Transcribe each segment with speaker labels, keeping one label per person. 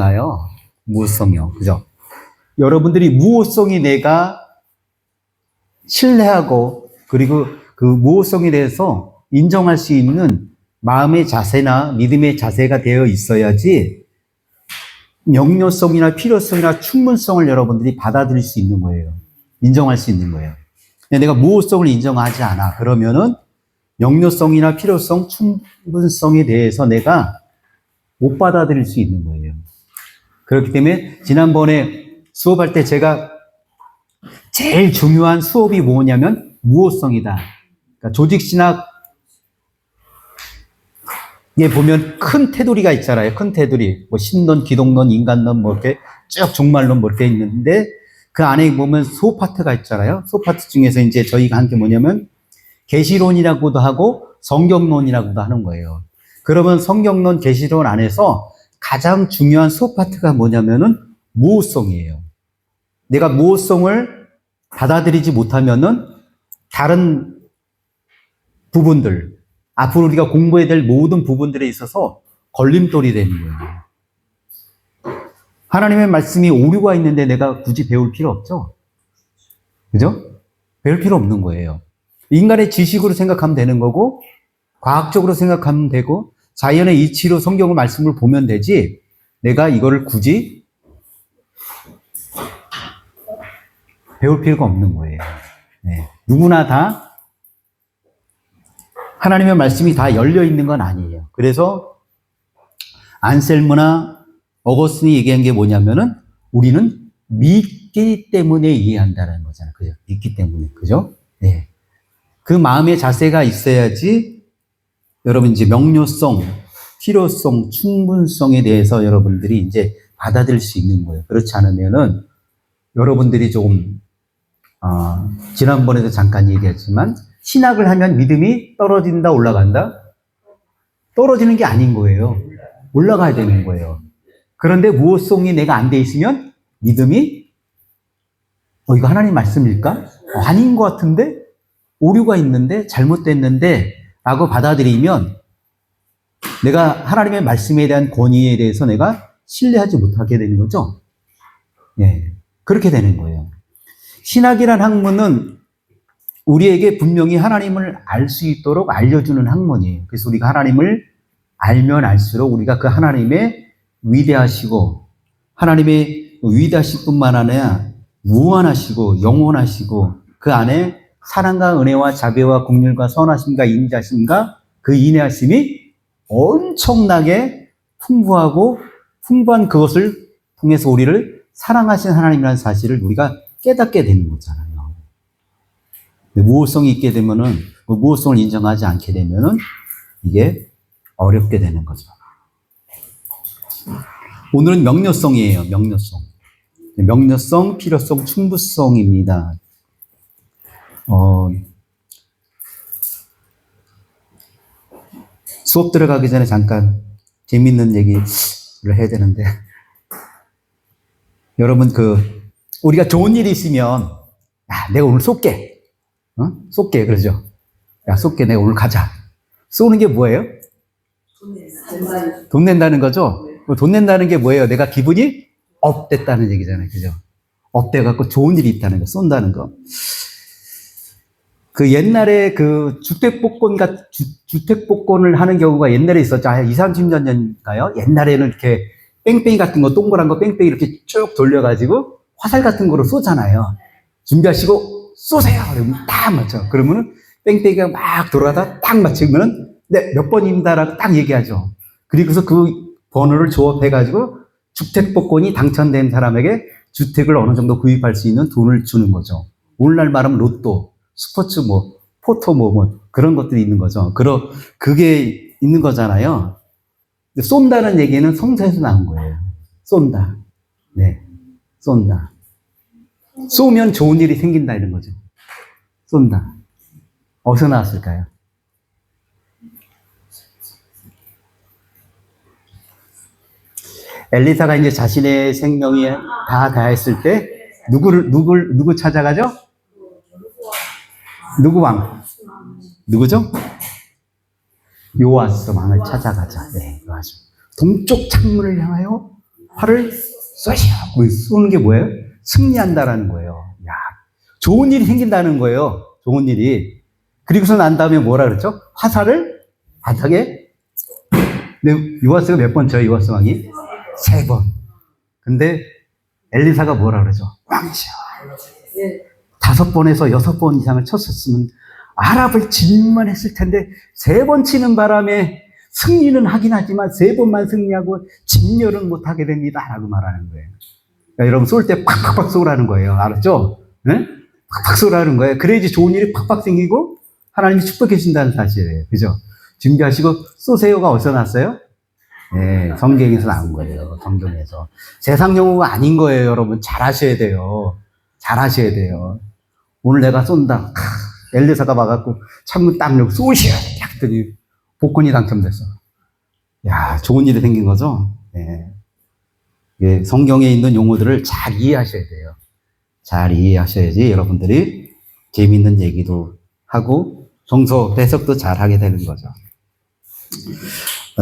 Speaker 1: 잖아요. 무호성이요. 그죠? 여러분들이 무호성이 내가 신뢰하고 그리고 그 무호성에 대해서 인정할 수 있는 마음의 자세나 믿음의 자세가 되어 있어야지 명료성이나 필요성이나 충분성을 여러분들이 받아들일 수 있는 거예요. 인정할 수 있는 거예요. 내가 무호성을 인정하지 않아. 그러면은 명료성이나 필요성, 충분성에 대해서 내가 못 받아들일 수 있는 거예요. 그렇기 때문에 지난번에 수업할 때 제가 제일 중요한 수업이 뭐냐면 무호성이다. 그러니까 조직신학에 보면 큰 테두리가 있잖아요. 큰 테두리. 뭐 신론, 기독론, 인간론 뭐 이렇게 쭉 종말론 뭐 이렇게 있는데 그 안에 보면 소파트가 있잖아요. 소파트 중에서 이제 저희가 한 게 뭐냐면 계시론이라고도 하고 성경론이라고도 하는 거예요. 그러면 성경론, 계시론 안에서 가장 중요한 소파트가 뭐냐면은 무호성이에요. 내가 무호성을 받아들이지 못하면은 다른 부분들, 앞으로 우리가 공부해야 될 모든 부분들에 있어서 걸림돌이 되는 거예요. 하나님의 말씀이 오류가 있는데 내가 굳이 배울 필요 없죠? 그죠? 배울 필요 없는 거예요. 인간의 지식으로 생각하면 되는 거고, 과학적으로 생각하면 되고, 자연의 이치로 성경의 말씀을 보면 되지, 내가 이거를 굳이 배울 필요가 없는 거예요. 네. 누구나 다 하나님의 말씀이 다 열려 있는 건 아니에요. 그래서 안셀무나 어거스틴이 얘기한 게 뭐냐면은 우리는 믿기 때문에 이해한다는 거잖아요. 그죠? 믿기 때문에. 그죠? 네. 그 마음의 자세가 있어야지 여러분 이제 명료성, 필요성, 충분성에 대해서 여러분들이 이제 받아들일 수 있는 거예요. 그렇지 않으면은 여러분들이 조금 지난번에도 잠깐 얘기했지만 신학을 하면 믿음이 떨어진다, 올라간다? 떨어지는 게 아닌 거예요. 올라가야 되는 거예요. 그런데 무호성이 내가 안 돼 있으면 믿음이 이거 하나님 말씀일까? 아닌 것 같은데? 오류가 있는데? 잘못됐는데? 라고 받아들이면 내가 하나님의 말씀에 대한 권위에 대해서 내가 신뢰하지 못하게 되는 거죠. 예, 그렇게 되는 거예요. 신학이란 학문은 우리에게 분명히 하나님을 알 수 있도록 알려주는 학문이에요. 그래서 우리가 하나님을 알면 알수록 우리가 그 하나님의 위대하시고 하나님의 위대하실 뿐만 아니라 무한하시고 영원하시고 그 안에 사랑과 은혜와 자비와 긍휼과 선하심과 인자심과 그 인내하심이 엄청나게 풍부하고 풍부한 그것을 통해서 우리를 사랑하신 하나님이라는 사실을 우리가 깨닫게 되는 거잖아요. 무호성이 있게 되면은, 그 무호성을 인정하지 않게 되면은 이게 어렵게 되는 거죠. 오늘은 명료성이에요. 명료성. 명료성, 필요성, 충분성입니다. 수업 들어가기 전에 잠깐 재밌는 얘기를 해야 되는데 여러분 우리가 좋은 일이 있으면 내가 오늘 쏠게. 쏠게 그러죠. 야 쏠게 내가 오늘 가자. 쏘는 게 뭐예요? 돈 낸다는 거죠. 돈 낸다는 게 뭐예요? 내가 기분이 업됐다는 얘기잖아요. 그죠? 업돼갖고 좋은 일이 있다는 거, 쏜다는 거. 그 옛날에 그 주택복권을 하는 경우가 옛날에 있었죠. 20, 30년 전인가요? 옛날에는 이렇게 뺑뺑이 같은 거, 동그란 거 뺑뺑이 이렇게 쭉 돌려가지고 화살 같은 거로 쏘잖아요. 준비하시고 쏘세요! 그러면 딱 맞죠. 그러면은 뺑뺑이가 막 돌아가다 딱 맞추면은 네, 몇 번입니다라고 딱 얘기하죠. 그리고서 그 번호를 조합해가지고 주택복권이 당첨된 사람에게 주택을 어느 정도 구입할 수 있는 돈을 주는 거죠. 오늘날 말하면 로또, 스포츠 포토 그런 것들이 있는 거죠. 그게 있는 거잖아요. 쏜다는 얘기는 성서에서 나온 거예요. 쏜다. 네. 쏜다. 쏘면 좋은 일이 생긴다 이런 거죠. 쏜다. 어디서 나왔을까요? 엘리사가 이제 자신의 생명이 다 다했을 때 누구 찾아가죠? 누구 왕? 누구죠? 요아스 왕을 찾아가자. 네, 요아스. 동쪽 창문을 향하여 활을 쏘시오. 쏘는 게 뭐예요? 승리한다라는 거예요. 야, 좋은 일이 생긴다는 거예요. 좋은 일이. 그리고서 난 다음에 뭐라 그랬죠? 화살을 바닥에. 근데 요아스가 몇 번 쳐요, 요아스 왕이? 3번. 근데 엘리사가 뭐라 그러죠? 왕이시여. 5번에서 6번 이상을 쳤었으면 아랍을 진만 했을 텐데 3번 치는 바람에 승리는 하긴 하지만 3번만 승리하고 진멸은 못하게 됩니다. 라고 말하는 거예요. 그러니까 여러분 쏠 때 팍팍팍 쏘라는 거예요. 알았죠? 네? 팍팍 쏘라는 거예요. 그래야지 좋은 일이 팍팍 생기고 하나님이 축복해 주신다는 사실이에요. 그죠? 준비하시고 쏘세요가 어디서 났어요? 네, 성경에서 나온 거예요. 성경에서. 세상 용어가 아닌 거예요, 여러분. 잘 하셔야 돼요. 잘 하셔야 돼요. 오늘 내가 쏜다. 엘리사가 와갖고 창문 딱 열고 쏘시오. 했더니 복권이 당첨됐어. 야, 좋은 일이 생긴 거죠? 네. 예, 성경에 있는 용어들을 잘 이해하셔야 돼요. 잘 이해하셔야지 여러분들이 재미있는 얘기도 하고 성서 해석도 잘 하게 되는 거죠.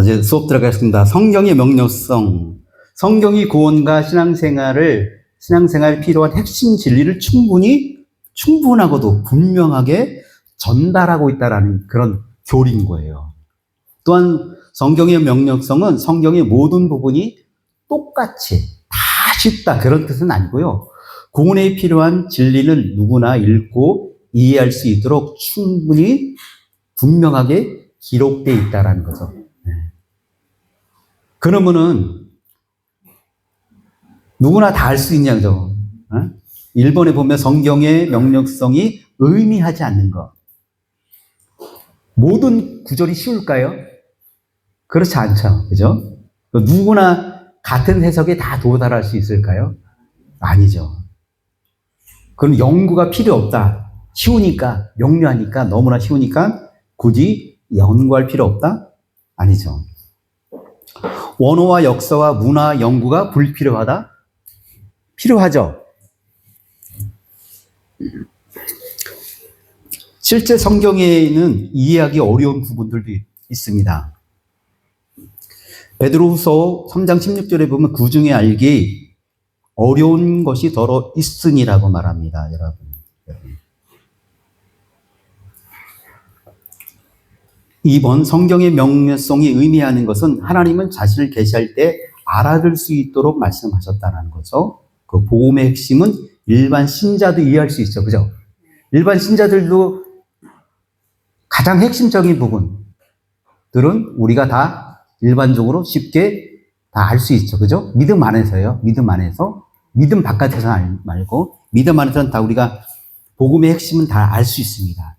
Speaker 1: 이제 수업 들어가겠습니다. 성경의 명료성. 성경이 구원과 신앙생활에 필요한 핵심 진리를 충분하고도 분명하게 전달하고 있다라는 그런 교리인 거예요. 또한 성경의 명료성은 성경의 모든 부분이 똑같이 다 쉽다 그런 뜻은 아니고요. 구원에 필요한 진리는 누구나 읽고 이해할 수 있도록 충분히 분명하게 기록되어 있다라는 거죠. 네. 그러면은 누구나 다 알 수 있냐죠. 1번에 보면 성경의 명료성이 의미하지 않는 것. 모든 구절이 쉬울까요? 그렇지 않죠. 그죠? 누구나 같은 해석에 다 도달할 수 있을까요? 아니죠. 그건 연구가 필요 없다. 쉬우니까, 명료하니까, 너무나 쉬우니까 굳이 연구할 필요 없다? 아니죠. 원어와 역사와 문화 연구가 불필요하다? 필요하죠. 실제 성경에는 이해하기 어려운 부분들도 있습니다. 베드로후서 3장 16절에 보면 그 중에 알기 어려운 것이 더러 있으니라고 말합니다. 여러분. 2번 성경의 명료성이 의미하는 것은 하나님은 자신을 계시할 때 알아들 수 있도록 말씀하셨다는 거죠. 그 복음의 핵심은 일반 신자도 이해할 수 있죠. 그죠? 일반 신자들도 가장 핵심적인 부분들은 우리가 다 일반적으로 쉽게 다 알 수 있죠. 그죠? 믿음 안에서요. 믿음 안에서. 믿음 바깥에서 말고 믿음 안에서는 다 우리가 복음의 핵심은 다 알 수 있습니다.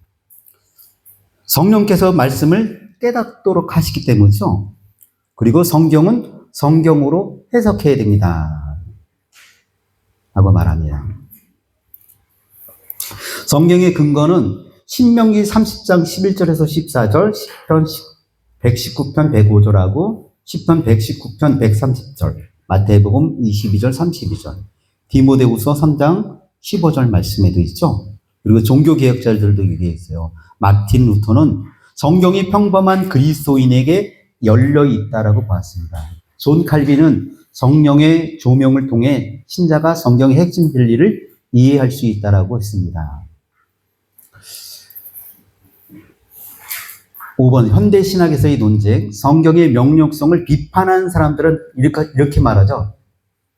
Speaker 1: 성령께서 말씀을 깨닫도록 하시기 때문이죠. 그리고 성경은 성경으로 해석해야 됩니다. 라고 말합니다. 성경의 근거는 신명기 30장 11절에서 14절, 10편 119편 105절하고 10편 119편 130절, 마태복음 22절 32절, 디모데후서 3장 15절 말씀에도 있죠. 그리고 종교개혁자들도 얘기해 있어요. 마틴 루터는 성경이 평범한 그리스도인에게 열려 있다라고 보았습니다. 존 칼빈은 성령의 조명을 통해 신자가 성경의 핵심 진리를 이해할 수 있다라고 했습니다. 5번 현대 신학에서의 논쟁, 성경의 명료성을 비판하는 사람들은 이렇게 말하죠.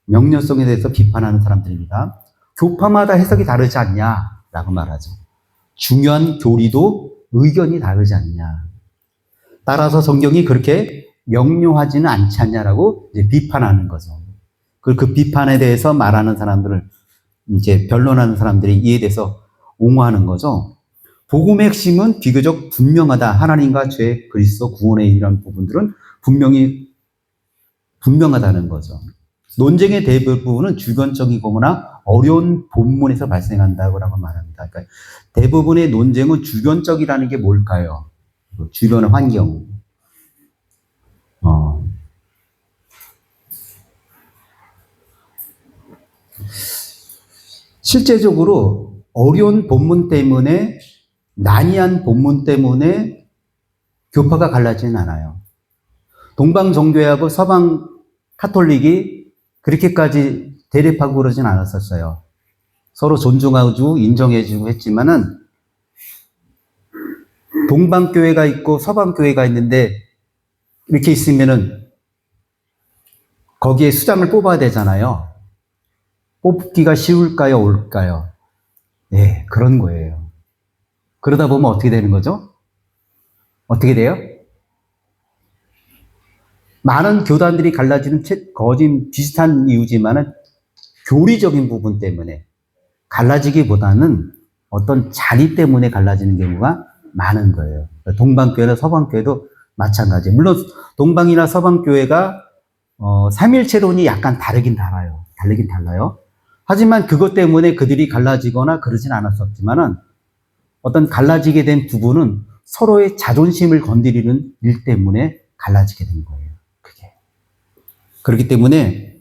Speaker 1: 명료성에 대해서 비판하는 사람들입니다. 교파마다 해석이 다르지 않냐라고 말하죠. 중요한 교리도 의견이 다르지 않냐. 따라서 성경이 그렇게 명료하지는 않지 않냐라고 이제 비판하는 거죠. 그 비판에 대해서 말하는 사람들을 이제 변론하는 사람들이 이에 대해서 옹호하는 거죠. 복음의 핵심은 비교적 분명하다. 하나님과 죄, 그리스도 구원에 이런 부분들은 분명하다는 거죠. 논쟁의 대부분은 주변적이거나 어려운 본문에서 발생한다고 말합니다. 그러니까 대부분의 논쟁은 주변적이라는 게 뭘까요? 주변의 환경. 실제적으로 어려운 본문 때문에, 난이한 본문 때문에 교파가 갈라지는 않아요. 동방 종교하고 서방 카톨릭이 그렇게까지 대립하고 그러진 않았었어요. 서로 존중하고 인정해주고 했지만은 동방교회가 있고 서방교회가 있는데 이렇게 있으면은 거기에 수장을 뽑아야 되잖아요. 뽑기가 쉬울까요? 어려울까요? 네, 그런 거예요. 그러다 보면 어떻게 되는 거죠? 어떻게 돼요? 많은 교단들이 갈라지는 거진 비슷한 이유지만은 교리적인 부분 때문에 갈라지기보다는 어떤 자리 때문에 갈라지는 경우가 많은 거예요. 동방교회나 서방교회도 마찬가지. 물론 동방이나 서방교회가 삼일체론이 약간 다르긴 달라요. 하지만 그것 때문에 그들이 갈라지거나 그러진 않았었지만은 어떤 갈라지게 된 부분은 서로의 자존심을 건드리는 일 때문에 갈라지게 된 거예요. 그렇기 때문에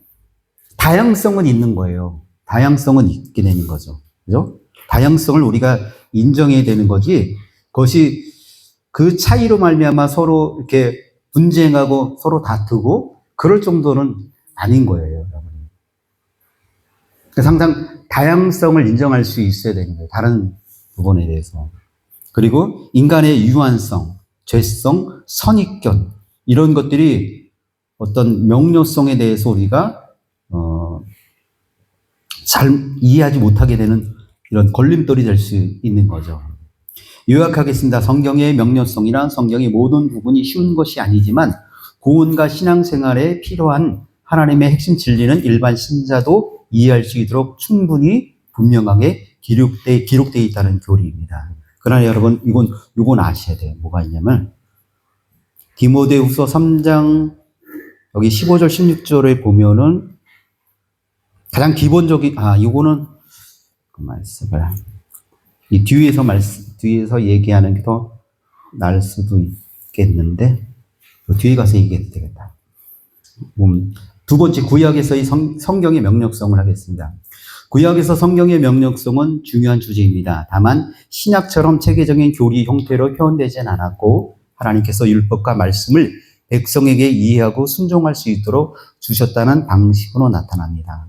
Speaker 1: 다양성은 있는 거예요. 다양성은 있게 되는 거죠. 그죠? 다양성을 우리가 인정해야 되는 거지, 그것이 그 차이로 말미암아 서로 이렇게 분쟁하고 서로 다투고 그럴 정도는 아닌 거예요, 여러분. 그래서 항상 다양성을 인정할 수 있어야 되는 거예요. 다른 부분에 대해서. 그리고 인간의 유한성, 죄성, 선입견, 이런 것들이 어떤 명료성에 대해서 우리가 잘 이해하지 못하게 되는 이런 걸림돌이 될 수 있는 거죠. 요약하겠습니다. 성경의 명료성이란 성경의 모든 부분이 쉬운 것이 아니지만 구원과 신앙생활에 필요한 하나님의 핵심 진리는 일반 신자도 이해할 수 있도록 충분히 분명하게 기록되어 있다는 교리입니다. 그러나 여러분, 이건 아셔야 돼요. 뭐가 있냐면 디모데후서 3장 여기 15절 16절에 보면은 가장 기본적인 이거는 그 말씀을 이 뒤에서 얘기하는 게 더 나을 수도 있겠는데 뒤에 가서 얘기해도 되겠다. 두 번째, 구약에서의 성경의 명료성을 하겠습니다. 구약에서 성경의 명료성은 중요한 주제입니다. 다만 신약처럼 체계적인 교리 형태로 표현되진 않았고 하나님께서 율법과 말씀을 백성에게 이해하고 순종할 수 있도록 주셨다는 방식으로 나타납니다.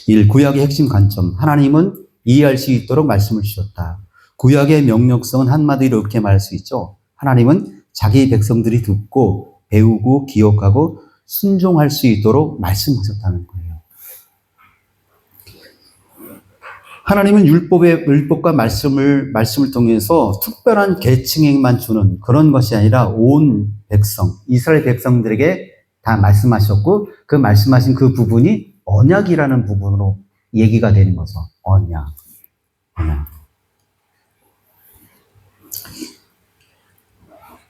Speaker 1: 1. 구약의 핵심 관점. 하나님은 이해할 수 있도록 말씀을 주셨다. 구약의 명료성은 한마디로 이렇게 말할 수 있죠. 하나님은 자기 백성들이 듣고 배우고 기억하고 순종할 수 있도록 말씀하셨다는 거예요. 하나님은 율법과 말씀을 통해서 특별한 계층에만 주는 그런 것이 아니라 온 백성, 이스라엘 백성들에게 다 말씀하셨고 그 말씀하신 그 부분이 언약이라는 부분으로 얘기가 되는 거죠. 언약.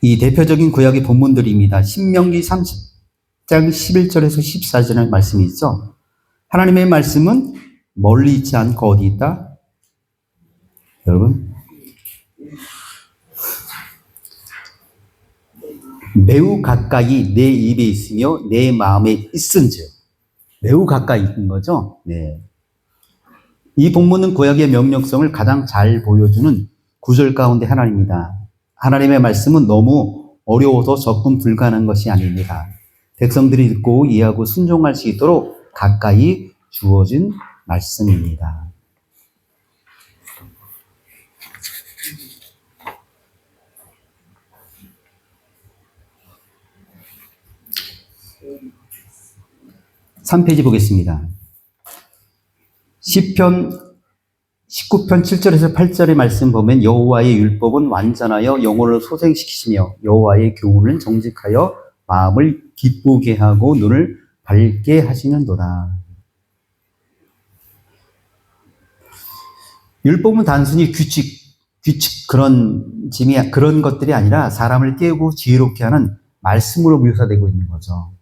Speaker 1: 이 대표적인 구약의 본문들입니다. 신명기 30장 11절에서 14절의 말씀이 있죠. 하나님의 말씀은 멀리 있지 않고 어디 있다? 여러분, 매우 가까이 내 입에 있으며 내 마음에 있은즉. 매우 가까이 있는 거죠. 네. 이 본문은 구약의 명령성을 가장 잘 보여주는 구절 가운데 하나입니다. 하나님의 말씀은 너무 어려워서 접근 불가능한 것이 아닙니다. 백성들이 듣고 이해하고 순종할 수 있도록 가까이 주어진 말씀입니다. (3페이지) 보겠습니다. 시편 19편 7절에서 8절의 말씀 보면 여호와의 율법은 완전하여 영혼을 소생시키시며 여호와의 교훈은 정직하여 마음을 기쁘게 하고 눈을 밝게 하시는도다. 율법은 단순히 규칙 그런 것들이 아니라 사람을 깨우고 지혜롭게 하는 말씀으로 묘사되고 있는 거죠.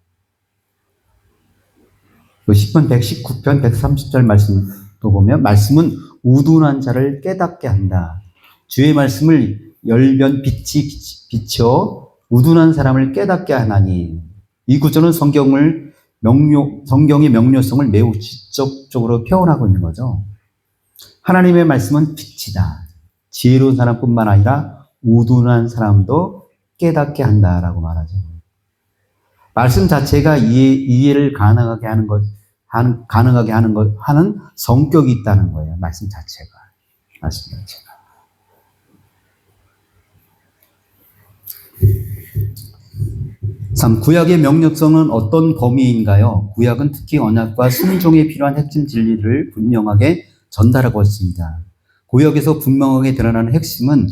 Speaker 1: 시편 119편 130절 말씀도 보면 말씀은 우둔한 자를 깨닫게 한다. 주의 말씀을 열변 빛이 비쳐 우둔한 사람을 깨닫게 하나니. 이 구절은 성경의 명료성을 매우 직접적으로 표현하고 있는 거죠. 하나님의 말씀은 빛이다. 지혜로운 사람뿐만 아니라 우둔한 사람도 깨닫게 한다라고 말하죠. 말씀 자체가 이해를 가능하게 하는 것, 가능하게 하는 성격이 있다는 거예요. 말씀 자체가. 참, 구약의 명령성은 어떤 범위인가요? 구약은 특히 언약과 순종에 필요한 핵심 진리를 분명하게 전달하고 있습니다. 구약에서 분명하게 드러나는 핵심은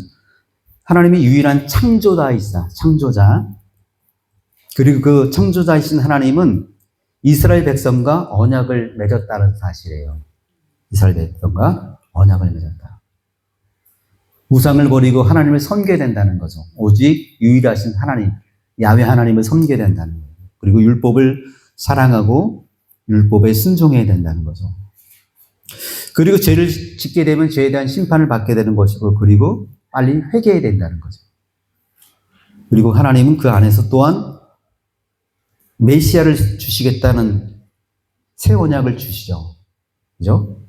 Speaker 1: 하나님이 유일한 창조자이시다. 창조자. 그리고 그 창조자이신 하나님은 이스라엘 백성과 언약을 맺었다는 사실이에요. 이스라엘 백성과 언약을 맺었다. 우상을 버리고 하나님을 섬겨야 된다는 거죠. 오직 유일하신 하나님, 야훼 하나님을 섬겨야 된다는 거예요. 그리고 율법을 사랑하고 율법에 순종해야 된다는 거죠. 그리고 죄를 짓게 되면 죄에 대한 심판을 받게 되는 것이고, 그리고 빨리 회개해야 된다는 거죠. 그리고 하나님은 그 안에서 또한 메시아를 주시겠다는 새 언약을 주시죠. 그죠?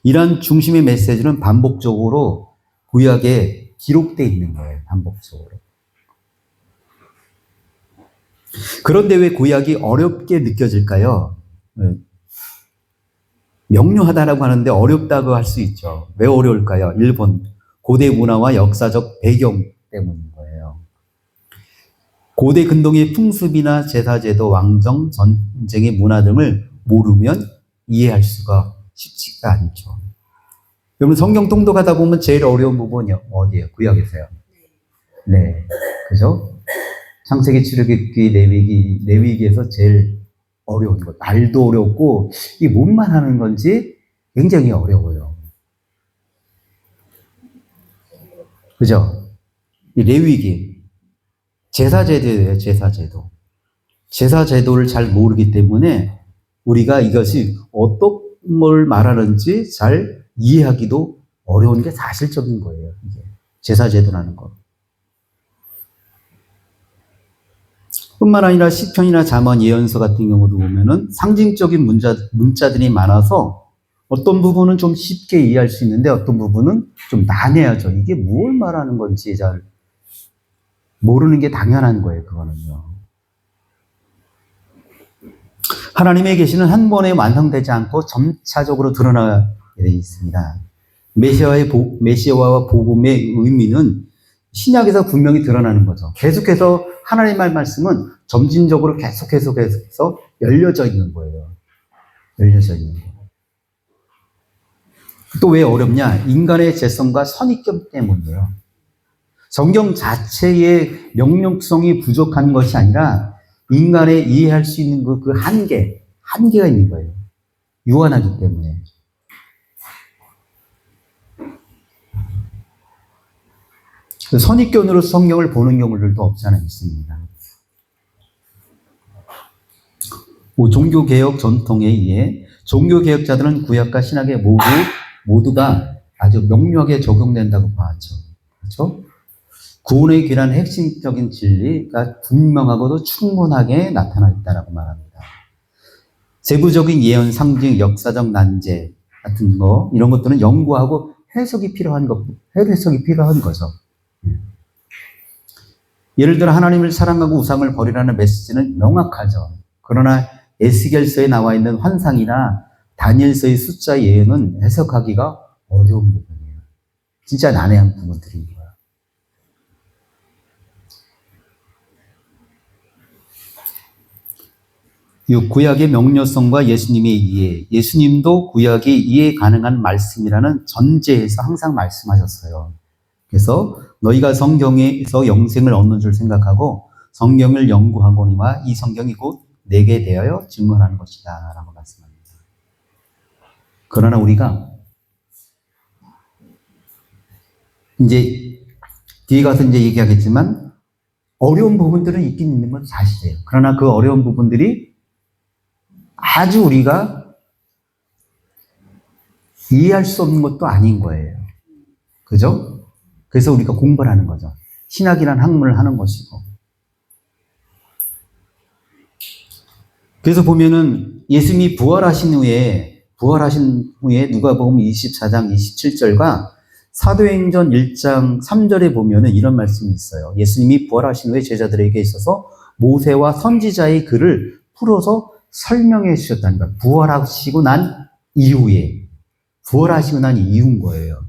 Speaker 1: 이런 중심의 메시지는 반복적으로 구약에 기록되어 있는 거예요. 반복적으로. 그런데 왜 구약이 어렵게 느껴질까요? 명료하다라고 하는데 어렵다고 할 수 있죠. 왜 어려울까요? 일본 고대 문화와 역사적 배경 때문인 거예요. 고대 근동의 풍습이나 제사제도, 왕정, 전쟁의 문화 등을 모르면 이해할 수가 쉽지가 않죠. 여러분 성경 통독하다 보면 제일 어려운 부분이 어디예요? 구약에서요. 네, 그죠? 창세기, 출애굽기, 레위기에서 제일 어려운 것. 말도 어렵고 이게 뭔만 하는 건지 굉장히 어려워요. 그죠? 이 레위기 제사제도예요. 제사제도. 제사제도를 잘 모르기 때문에 우리가 이것이 어떤 걸 말하는지 잘 이해하기도 어려운 게 사실적인 거예요. 이게 제사제도라는 거. 뿐만 아니라 시편이나 잠언, 예언서 같은 경우도 보면은 상징적인 문자들이 많아서 어떤 부분은 좀 쉽게 이해할 수 있는데 어떤 부분은 좀 난해하죠. 이게 뭘 말하는 건지 잘 모르는 게 당연한 거예요. 그거는요. 하나님의 계시는 한 번에 완성되지 않고 점차적으로 드러나게 되어 있습니다. 메시아와 복음의 의미는 신약에서 분명히 드러나는 거죠. 계속해서 하나님의 말씀은 점진적으로 계속해서 열려져 있는 거예요. 열려져 있는 거예요. 또 왜 어렵냐? 인간의 재성과 선입견 때문이에요. 성경 자체의 명령성이 부족한 것이 아니라 인간의 이해할 수 있는 그 한계가 있는 거예요. 유한하기 때문에. 선입견으로 성경을 보는 경우들도 없지 않아 있습니다. 종교개혁 전통에 의해 종교개혁자들은 구약과 신약의 모두가 아주 명료하게 적용된다고 봐왔죠. 그렇죠? 구원의 길한 핵심적인 진리가 분명하고도 충분하게 나타나 있다고 말합니다. 세부적인 예언, 상징, 역사적 난제 같은 거 이런 것들은 연구하고 해석이 필요한 거죠. 예를 들어 하나님을 사랑하고 우상을 버리라는 메시지는 명확하죠. 그러나 에스겔서에 나와 있는 환상이나 다니엘서의 숫자 예언은 해석하기가 어려운 부분이에요. 진짜 난해한 부분들인 거예요. 이 구약의 명료성과 예수님의 이해, 예수님도 구약이 이해 가능한 말씀이라는 전제에서 항상 말씀하셨어요. 그래서 너희가 성경에서 영생을 얻는 줄 생각하고 성경을 연구하거니와 이 성경이 곧 내게 대하여 증언하는 것이다 라고 말씀합니다. 그러나 우리가 이제 뒤에 가서 이제 얘기하겠지만 어려운 부분들은 있긴 있는 건 사실이에요. 그러나 그 어려운 부분들이 아주 우리가 이해할 수 없는 것도 아닌 거예요. 그죠? 그래서 우리가 공부를 하는 거죠. 신학이란 학문을 하는 것이고. 그래서 보면은 예수님이 부활하신 후에 누가복음 24장 27절과 사도행전 1장 3절에 보면은 이런 말씀이 있어요. 예수님이 부활하신 후에 제자들에게 있어서 모세와 선지자의 글을 풀어서 설명해 주셨다는 거예요. 부활하시고 난 이후에. 부활하시고 난 이후인 거예요.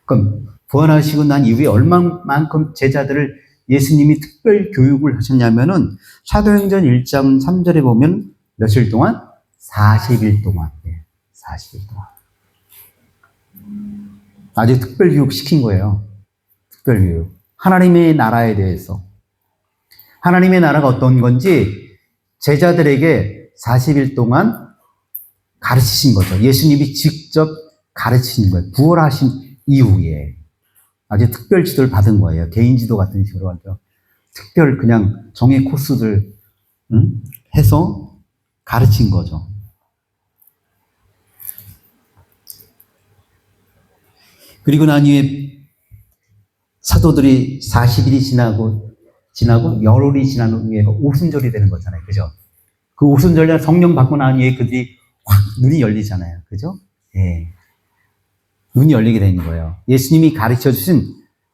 Speaker 1: 그럼 부활하시고 난 이후에 얼마만큼 제자들을 예수님이 특별 교육을 하셨냐면은 사도행전 1장 3절에 보면 며칠 동안? 40일 동안. 40일 동안. 아주 특별 교육 시킨 거예요. 특별 교육. 하나님의 나라에 대해서. 하나님의 나라가 어떤 건지 제자들에게 40일 동안 가르치신 거죠. 예수님이 직접 가르치신 거예요. 부활하신 이후에. 아주 특별 지도를 받은 거예요. 개인 지도 같은 식으로 하죠. 특별 그냥 정의 코스들 해서 가르친 거죠. 그리고 난 후에 사도들이 40일이 지나고 열흘이 지난 후에 오순절이 되는 거잖아요. 그죠? 그 오순절날 성령 받고 난 후에 그들이 확 눈이 열리잖아요. 그죠? 예. 눈이 열리게 되는 거예요. 예수님이 가르쳐 주신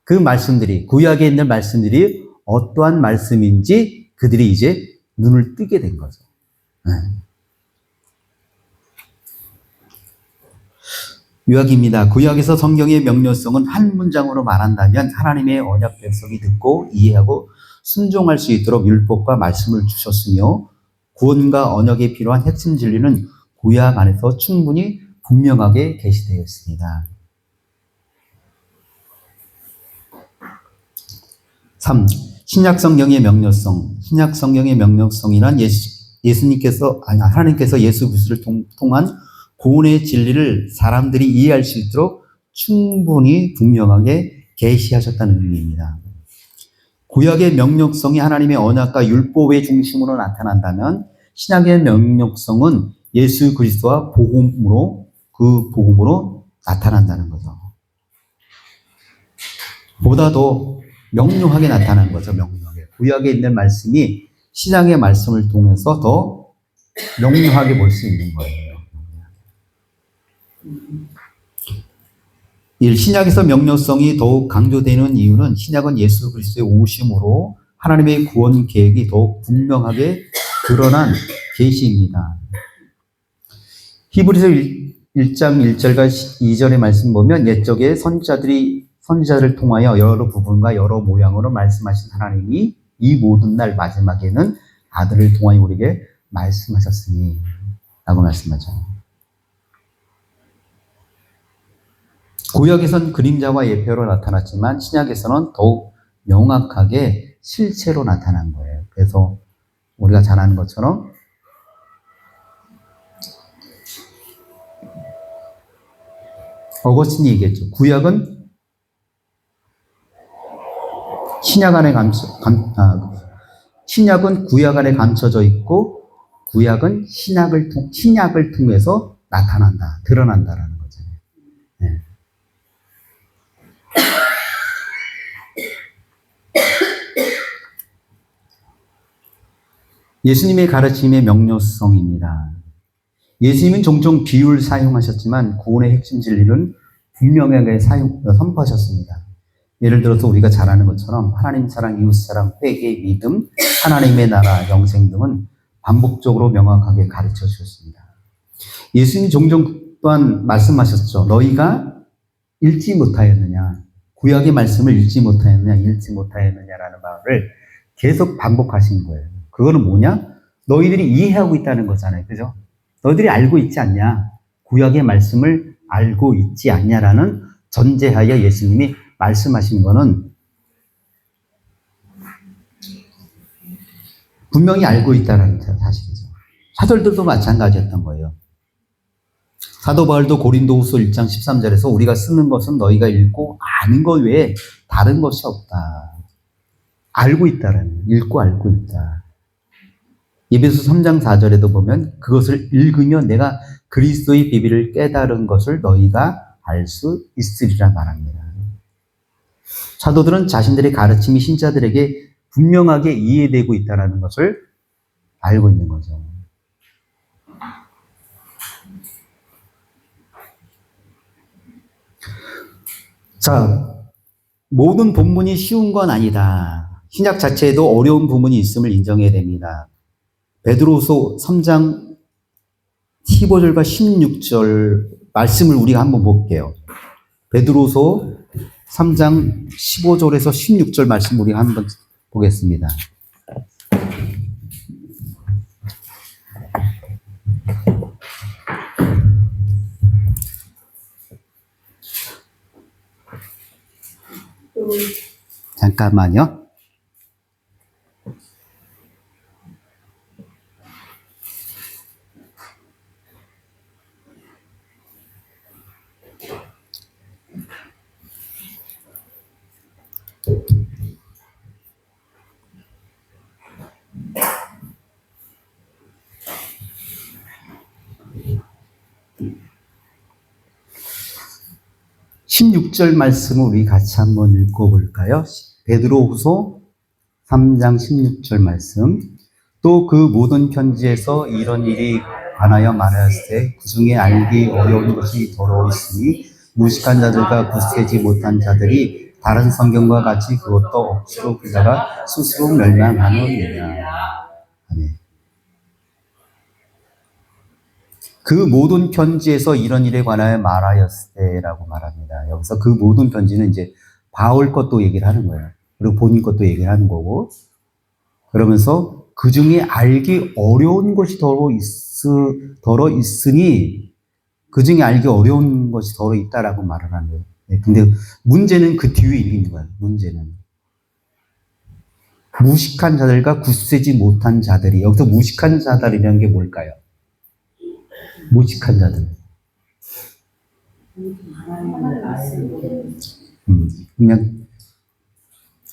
Speaker 1: 그 말씀들이, 구약에 있는 말씀들이 어떠한 말씀인지 그들이 이제 눈을 뜨게 된 거죠. 요약입니다. 구약에서 성경의 명료성은 한 문장으로 말한다면 하나님의 언약 백성이 듣고 이해하고 순종할 수 있도록 율법과 말씀을 주셨으며 구원과 언약에 필요한 핵심 진리는 구약 안에서 충분히 분명하게 계시되어 있습니다. 3. 신약 성경의 명료성. 신약 성경의 명료성이란 하나님께서 예수 그리스도를 통한 구원의 진리를 사람들이 이해할 수 있도록 충분히 분명하게 계시하셨다는 의미입니다. 구약의 명료성이 하나님의 언약과 율법의 중심으로 나타난다면 신약의 명료성은 예수 그리스도와 그 복음으로 나타난다는 거죠. 보다 더 명료하게 나타나는 거죠. 명료하게. 구약에 있는 말씀이 신약의 말씀을 통해서 더 명료하게 볼 수 있는 거예요. 1. 신약에서 명료성이 더욱 강조되는 이유는 신약은 예수 그리스도의 오심으로 하나님의 구원 계획이 더욱 분명하게 드러난 계시입니다. 히브리서 1장 1절과 2절의 말씀 보면 옛적에 선지자들을 통하여 여러 부분과 여러 모양으로 말씀하신 하나님이 이 모든 날 마지막에는 아들을 통하여 우리에게 말씀하셨으니 라고 말씀하죠. 구약에선 그림자와 예표로 나타났지만 신약에서는 더욱 명확하게 실체로 나타난 거예요. 그래서 우리가 잘 아는 것처럼 어거스틴이 얘기했죠. 신약은 구약 안에 감춰져 있고 구약은 신약을 통해서 나타난다, 드러난다라는 거잖아요. 네. 예수님의 가르침의 명료성입니다. 예수님은 종종 비유를 사용하셨지만 구원의 핵심 진리는 분명하게 선포하셨습니다. 예를 들어서 우리가 잘 아는 것처럼 하나님 사랑, 이웃 사랑, 회개, 믿음, 하나님의 나라, 영생 등은 반복적으로 명확하게 가르쳐 주셨습니다. 예수님이 종종 또한 말씀하셨죠. 너희가 읽지 못하였느냐, 구약의 말씀을 읽지 못하였느냐라는 말을 계속 반복하신 거예요. 그거는 뭐냐? 너희들이 이해하고 있다는 거잖아요. 그죠? 너희들이 알고 있지 않냐? 구약의 말씀을 알고 있지 않냐라는 전제하에 예수님이 말씀하신 거는 분명히 알고 있다는 사실이죠. 사도들도 마찬가지였던 거예요. 사도 바울도 고린도후서 1장 13절에서 우리가 쓰는 것은 너희가 읽고 아는 것 외에 다른 것이 없다. 알고 있다라는, 읽고 알고 있다. 에베소 3장 4절에도 보면 그것을 읽으면 내가 그리스도의 비밀을 깨달은 것을 너희가 알 수 있으리라 말합니다. 사도들은 자신들의 가르침이 신자들에게 분명하게 이해되고 있다는 것을 알고 있는 거죠. 자, 모든 본문이 쉬운 건 아니다. 신약 자체에도 어려운 부분이 있음을 인정해야 됩니다. 베드로후서 3장 15절과 16절 말씀을 우리가 한번 볼게요. 베드로후서 3장 15절에서 16절 말씀 우리가 한번 보겠습니다. 잠깐만요. (16절) 말씀을 우리 같이 한번 읽어볼까요? 베드로후서 3장 16절 말씀. 또 그 모든 편지에서 이런 일이 관하여 말하였을 그 중에 알기 어려운 것이 더러워 있으니 무식한 자들과 굳세지 못한 자들이 다른 성경과 같이 그것도 억지로 풀다가 스스로 멸망하느니라. 아멘. 그 모든 편지에서 이런 일에 관하여 말하였을 때라고 말합니다. 여기서 그 모든 편지는 이제 바울 것도 얘기를 하는 거예요. 그리고 본인 것도 얘기를 하는 거고, 그러면서 그 중에 알기 어려운 것이 더러 있으니 그 중에 알기 어려운 것이 더러 있다라고 말을 하는 거예요. 근데 문제는 그 뒤에 있는 거예요. 문제는 무식한 자들과 굳세지 못한 자들이, 여기서 무식한 자들이라는 게 뭘까요? 무식한 자들. 그냥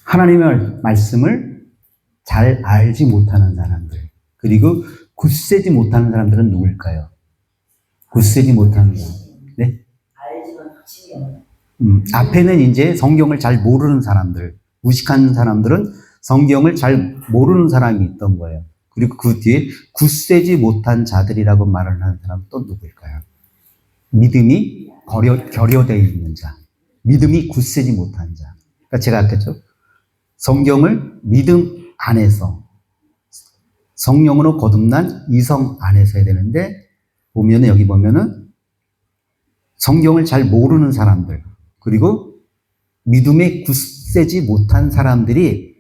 Speaker 1: 하나님의 말씀을 잘 알지 못하는 사람들. 그리고 굳세지 못하는 사람들은 누굴까요? 굳세지 못하는 사람. 네? 앞에는 이제 성경을 잘 모르는 사람들, 무식한 사람들은 성경을 잘 모르는 사람이 있던 거예요. 그리고 그 뒤에 굳세지 못한 자들이라고 말을 하는 사람은 또 누구일까요? 믿음이 결여되어 있는 자. 믿음이 굳세지 못한 자. 그러니까 제가 아까 했죠. 성경을 믿음 안에서, 성령으로 거듭난 이성 안에서 해야 되는데, 보면은, 여기 보면은, 성경을 잘 모르는 사람들, 그리고 믿음에 굳세지 못한 사람들이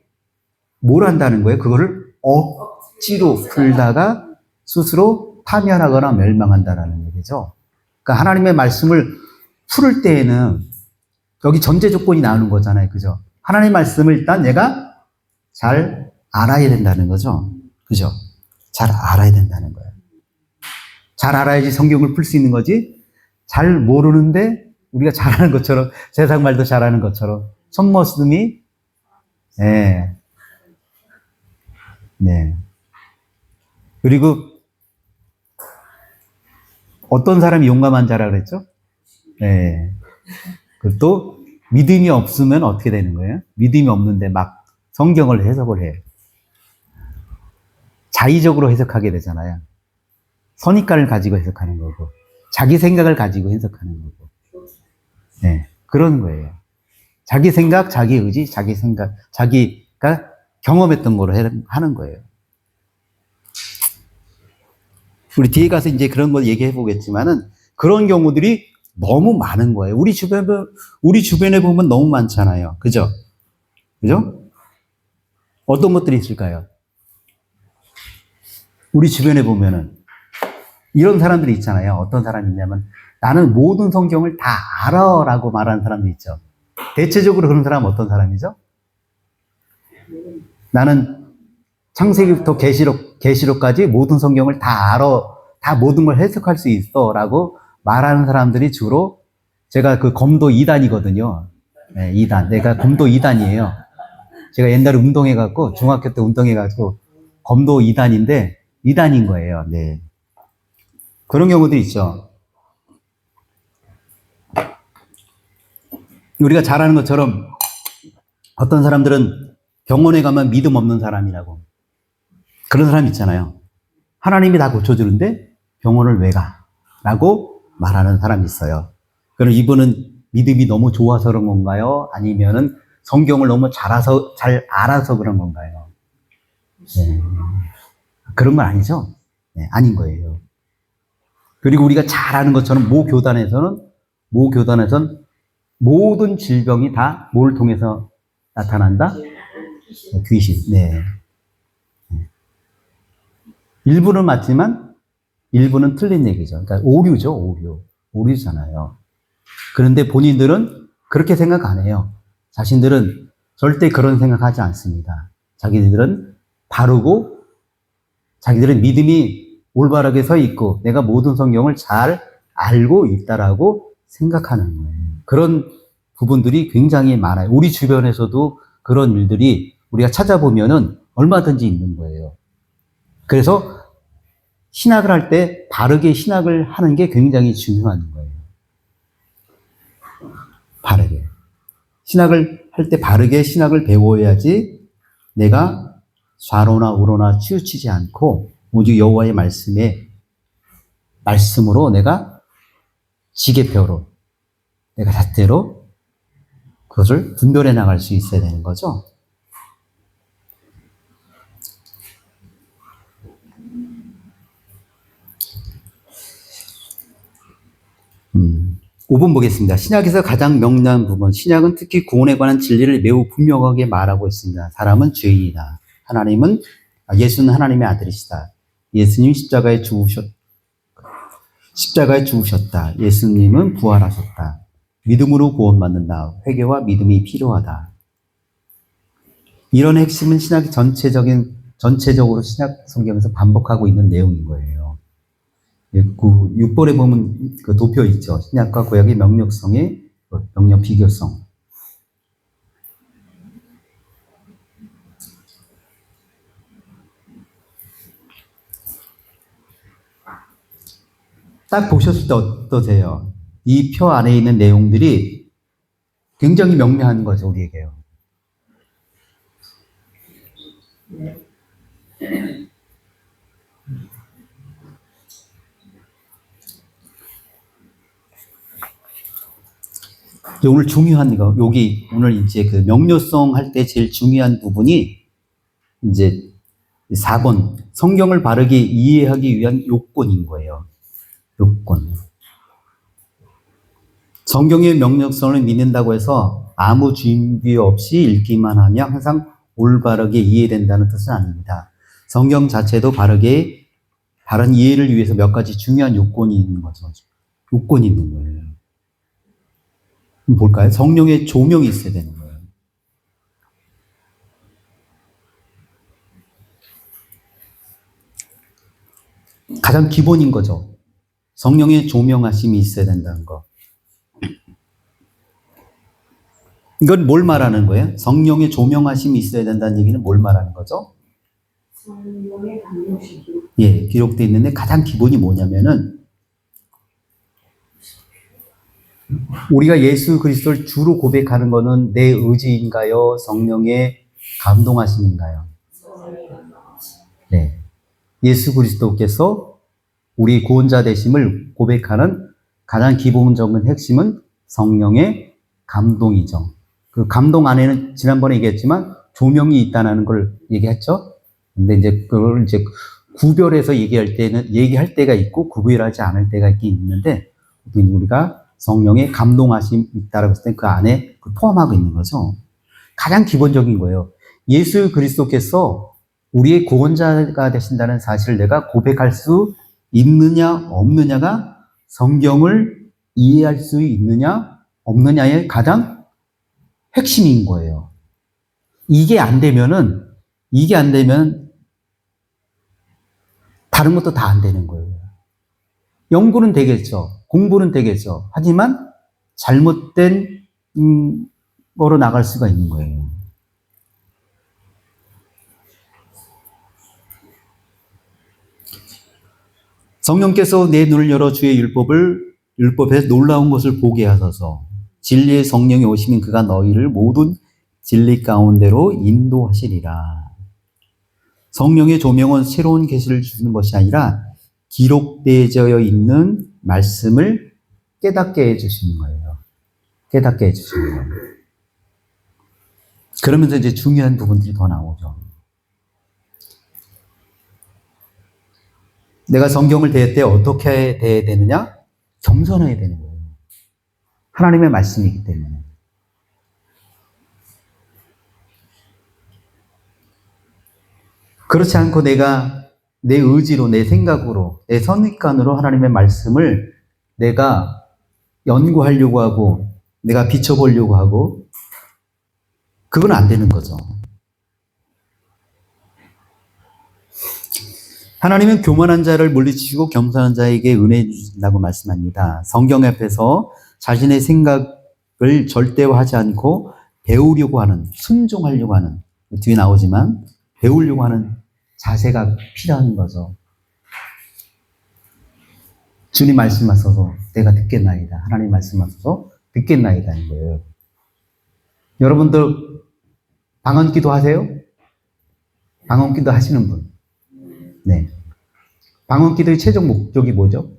Speaker 1: 뭘 한다는 거예요? 그거를 억지로 풀다가 스스로 파멸하거나 멸망한다라는 얘기죠. 그러니까 하나님의 말씀을 풀을 때에는 여기 전제 조건이 나오는 거잖아요. 그죠? 하나님의 말씀을 일단 내가 잘 알아야 된다는 거죠. 그죠? 잘 알아야 된다는 거예요. 잘 알아야지 성경을 풀 수 있는 거지. 잘 모르는데 우리가 잘하는 것처럼, 세상 말도 잘하는 것처럼 손머슴이, 네. 네. 그리고 어떤 사람이 용감한 자라 그랬죠? 네. 그리고 또 믿음이 없으면 어떻게 되는 거예요? 믿음이 없는데 막 성경을 해석을 해요. 자의적으로 해석하게 되잖아요. 선입관을 가지고 해석하는 거고, 자기 생각을 가지고 해석하는 거고. 네. 그런 거예요. 자기 생각, 자기 의지, 자기 생각, 자기가 경험했던 거로 하는 거예요. 우리 뒤에 가서 이제 그런 거 얘기해 보겠지만은, 그런 경우들이 너무 많은 거예요. 우리 주변에 보면 너무 많잖아요. 그죠? 그죠? 어떤 것들이 있을까요? 우리 주변에 보면은, 이런 사람들이 있잖아요. 어떤 사람이 있냐면, 나는 모든 성경을 다 알아 라고 말하는 사람도 있죠. 대체적으로 그런 사람은 어떤 사람이죠? 나는 창세기부터 계시록까지 모든 성경을 다 알아, 다 모든 걸 해석할 수 있어 라고 말하는 사람들이 주로, 제가 그 검도 2단이거든요. 네, 2단. 내가 검도 2단이에요. 제가 옛날에 운동해갖고, 중학교 때 운동해가지고, 검도 2단인데, 2단인 거예요. 네. 그런 경우도 있죠. 우리가 잘 아는 것처럼 어떤 사람들은 병원에 가면 믿음 없는 사람이라고, 그런 사람 있잖아요. 하나님이 다 고쳐주는데 병원을 왜 가? 라고 말하는 사람이 있어요. 그럼 이분은 믿음이 너무 좋아서 그런 건가요? 아니면은 성경을 너무 잘 알아서 그런 건가요? 네. 그런 건 아니죠. 네, 아닌 거예요. 그리고 우리가 잘 아는 것처럼 모 교단에서는 모든 질병이 다 뭘 통해서 나타난다? 귀신. 네. 일부는 맞지만 일부는 틀린 얘기죠. 그러니까 오류죠, 오류. 오류잖아요. 그런데 본인들은 그렇게 생각 안 해요. 자신들은 절대 그런 생각하지 않습니다. 자기들은 바르고 자기들은 믿음이 올바르게 서 있고 내가 모든 성경을 잘 알고 있다라고 생각하는 거예요. 그런 부분들이 굉장히 많아요. 우리 주변에서도 그런 일들이 우리가 찾아보면은 얼마든지 있는 거예요. 그래서 신학을 할 때 바르게 신학을 하는 게 굉장히 중요한 거예요. 바르게. 신학을 할 때 바르게 신학을 배워야지 내가 좌로나 우로나 치우치지 않고 오직 여호와의 말씀으로 내가 지게표로 내가 잣대로 그것을 분별해 나갈 수 있어야 되는 거죠. 5번 보겠습니다. 신약에서 가장 명료한 부분. 신약은 특히 구원에 관한 진리를 매우 분명하게 말하고 있습니다. 사람은 죄인이다. 예수는 하나님의 아들이시다. 예수님 십자가에 죽으셨다. 예수님은 부활하셨다. 믿음으로 구원받는다. 회개와 믿음이 필요하다. 이런 핵심은 신학이 전체적으로 신약 성경에서 반복하고 있는 내용인 거예요. 6번에 보면 그 도표 있죠. 신약과 구약의 명력 비교성. 딱 보셨을 때 어떠세요? 이 표 안에 있는 내용들이 굉장히 명료한 거죠, 우리에게요. 오늘 중요한 거, 오늘 이제 그 명료성 할 때 제일 중요한 부분이 이제 4번, 성경을 바르게 이해하기 위한 요건인 거예요. 요건. 성경의 명료성을 믿는다고 해서 아무 준비 없이 읽기만 하면 항상 올바르게 이해된다는 뜻은 아닙니다. 성경 자체도 바른 이해를 위해서 몇 가지 중요한 요건이 있는 거죠. 요건이 있는 거예요. 볼까요? 성령의 조명이 있어야 되는 거예요. 가장 기본인 거죠. 성령의 조명하심이 있어야 된다는 거. 이건 뭘 말하는 거예요? 성령의 조명하심이 있어야 된다는 얘기는 뭘 말하는 거죠? 성령의 감동심. 예, 기록되어 있는데 가장 기본이 뭐냐면은 우리가 예수 그리스도를 주로 고백하는 것은 내 의지인가요? 성령의 감동하심인가요? 네. 예수 그리스도께서 우리 구원자 되심을 고백하는 가장 기본적인 핵심은 성령의 감동이죠. 그 감동 안에는 지난번에 얘기했지만 조명이 있다는 걸 얘기했죠. 근데 이제 그걸 이제 구별해서 얘기할 때가 있고 구별하지 않을 때가 있긴 있는데 우리가 성령의 감동하심이 있다라고 했을 때 그 안에 포함하고 있는 거죠. 가장 기본적인 거예요. 예수 그리스도께서 우리의 구원자가 되신다는 사실을 내가 고백할 수 있느냐 없느냐가 성경을 이해할 수 있느냐 없느냐의 가장 핵심인 거예요. 이게 안 되면 다른 것도 다 안 되는 거예요. 연구는 되겠죠. 공부는 되겠죠. 하지만 잘못된 거로 나갈 수가 있는 거예요. 성령께서 내 눈을 열어 주의 율법에서 놀라운 것을 보게 하소서. 진리의 성령이 오시면 그가 너희를 모든 진리 가운데로 인도하시리라. 성령의 조명은 새로운 계시를 주는 것이 아니라 기록되어 있는 말씀을 깨닫게 해주시는 거예요. 깨닫게 해주시는 거예요. 그러면서 이제 중요한 부분들이 더 나오죠. 내가 성경을 대할 때 어떻게 대해야 되느냐? 겸손해야 되는 거예요. 하나님의 말씀이기 때문에. 그렇지 않고 내가 내 의지로, 내 생각으로, 내 선입관으로 하나님의 말씀을 내가 연구하려고 하고, 내가 비춰보려고 하고, 그건 안 되는 거죠. 하나님은 교만한 자를 물리치시고 겸손한 자에게 은혜 주신다고 말씀합니다. 성경 앞에서 자신의 생각을 절대화하지 않고 배우려고 하는, 순종하려고 하는, 뒤에 나오지만 배우려고 하는 자세가 필요한 거죠. 주님 말씀하셔서 내가 듣겠나이다. 하나님 말씀하셔서 듣겠나이다는 거예요. 여러분들 방언기도 하세요? 방언기도 하시는 분. 네. 방언기도의 최종 목적이 뭐죠?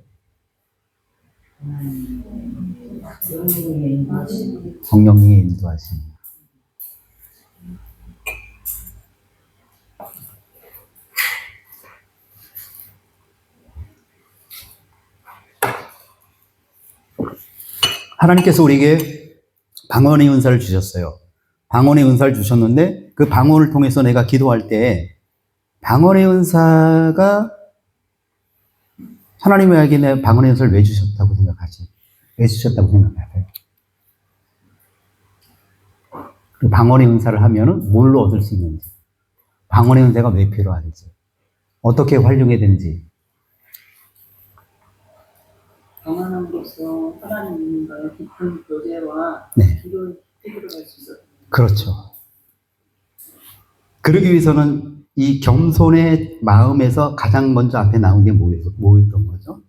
Speaker 1: 성령님의 인도하심. 하나님께서 우리에게 방언의 은사를 주셨어요. 방언의 은사를 주셨는데 그 방언을 통해서 내가 기도할 때 방언의 은사가 하나님에게 내 방언의 은사를 왜 주셨다고 생각하지? 왜 주셨다고 생각하세요? 그 방언의 은사를 하면은 뭘로 얻을 수 있는지, 방언의 은사가 왜 필요한지, 어떻게 활용해야 되는지.
Speaker 2: 경험함으로써 하나님과의 깊은 교제와
Speaker 1: 네.
Speaker 2: 기도를 이끌어갈 수 있었던
Speaker 1: 그렇죠. 그러기 위해서는 이 겸손의 마음에서 가장 먼저 앞에 나온 게 뭐였던 거죠?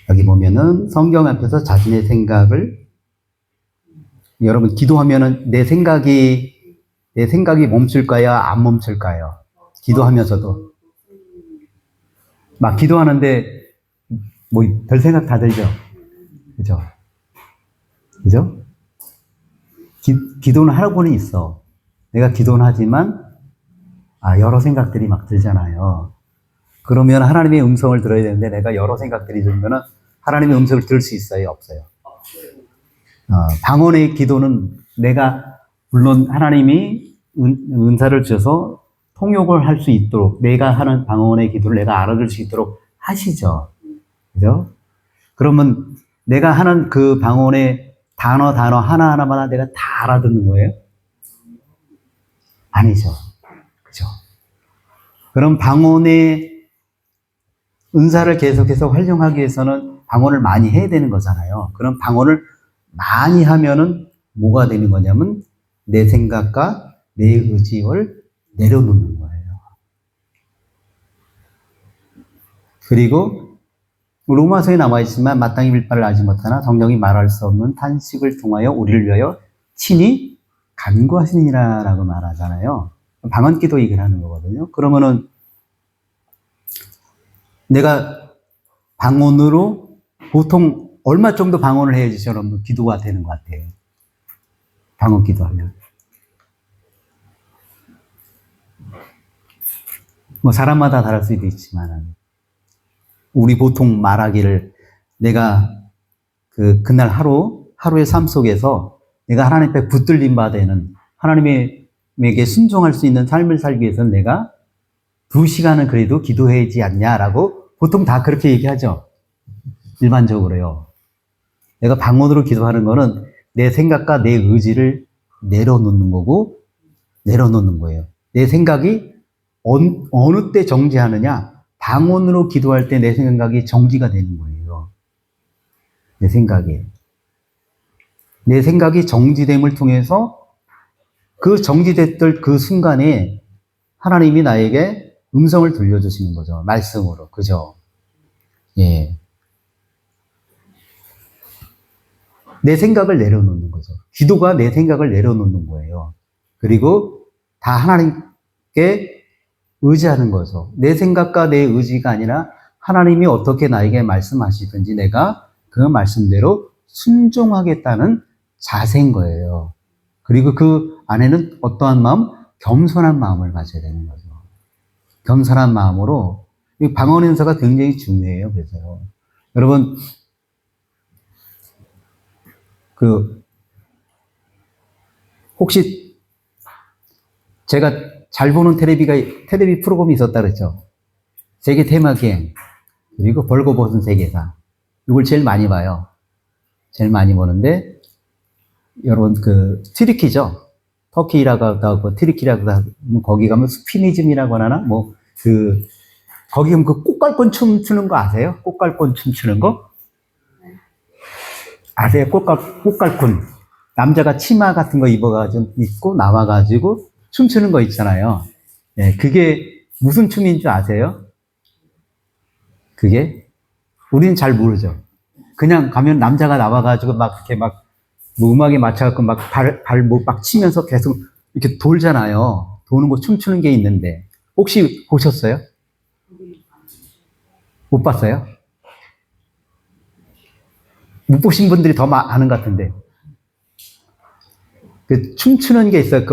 Speaker 1: 여기 보면은 성경 앞에서 자신의 생각을, 여러분 기도하면은 내 생각이 멈출까요? 안 멈출까요? 기도하면서도 막 기도하는데 뭐 별 생각 다 들죠? 그죠? 그죠? 기도는 하고는 있어. 내가 기도는 하지만 여러 생각들이 막 들잖아요. 그러면 하나님의 음성을 들어야 되는데 내가 여러 생각들이 들면은 하나님의 음성을 들을 수 있어요? 없어요? 방언의 기도는 내가 물론 하나님이 은사를 주셔서 통역을 할 수 있도록 내가 하는 방언의 기도를 내가 알아들 수 있도록 하시죠. 그죠? 그러면 내가 하는 그 방언의 단어 하나하나마다 내가 다 알아듣는 거예요? 아니죠. 그죠? 그럼 방언의 은사를 계속해서 활용하기 위해서는 방언을 많이 해야 되는 거잖아요. 그럼 방언을 많이 하면은 뭐가 되는 거냐면 내 생각과 내 의지를 내려놓는 거예요. 그리고 로마서에 나와 있지만 마땅히 빌바를 알지 못하나 성령이 말할 수 없는 탄식을 통하여 우리를 위하여 친히 간구하시니라라고 말하잖아요. 방언기도 얘기를 하는 거거든요. 그러면은 내가 방언으로 보통 얼마 정도 방언을 해야지 여러분 기도가 되는 것 같아요. 방언 기도하면. 뭐 사람마다 다를 수도 있지만 우리 보통 말하기를 내가 그날 하루의 삶 속에서 내가 하나님 앞에 붙들림 받는 하나님에게 순종할 수 있는 삶을 살기 위해서는 내가 2시간은 그래도 기도해야지 않냐라고 보통 다 그렇게 얘기하죠. 일반적으로요. 내가 방언으로 기도하는 거는 내 생각과 내 의지를 내려놓는 거고, 내려놓는 거예요. 내 생각이 어느 때 정지하느냐? 방언으로 기도할 때 내 생각이 정지가 되는 거예요. 내 생각이. 내 생각이 정지됨을 통해서 그 정지됐던 그 순간에 하나님이 나에게 음성을 들려주시는 거죠. 말씀으로. 그죠? 예. 내 생각을 내려놓는 거죠. 기도가 내 생각을 내려놓는 거예요. 그리고 다 하나님께 의지하는 거죠. 내 생각과 내 의지가 아니라 하나님이 어떻게 나에게 말씀하시든지 내가 그 말씀대로 순종하겠다는 자세인 거예요. 그리고 그 안에는 어떠한 마음? 겸손한 마음을 가져야 되는 거죠. 겸손한 마음으로 이 방언 은사가 굉장히 중요해요. 그래서요. 여러분, 혹시 제가 잘 보는 테레비 프로그램이 있었다 그랬죠? 세계 테마기행, 그리고 벌거벗은 세계사. 이걸 제일 많이 봐요. 제일 많이 보는데, 여러분, 트리키죠? 터키라고 하고, 트리키라고 하고, 거기 가면 스피니즘이라고 하나? 거기 가면 꽃갈콘 춤 추는 거 아세요? 꽃갈콘 춤 추는 거? 아세요? 꽃갈콘. 남자가 치마 같은 거 입고 나와가지고 춤추는 거 있잖아요. 네, 그게 무슨 춤인 줄 아세요? 그게? 우리는 잘 모르죠. 그냥 가면 남자가 나와가지고 뭐 음악에 맞춰갖고 막 치면서 계속 이렇게 돌잖아요. 도는 거 춤추는 게 있는데. 혹시 보셨어요? 못 봤어요? 못 보신 분들이 더 아는 것 같은데. 춤추는 게 있어요.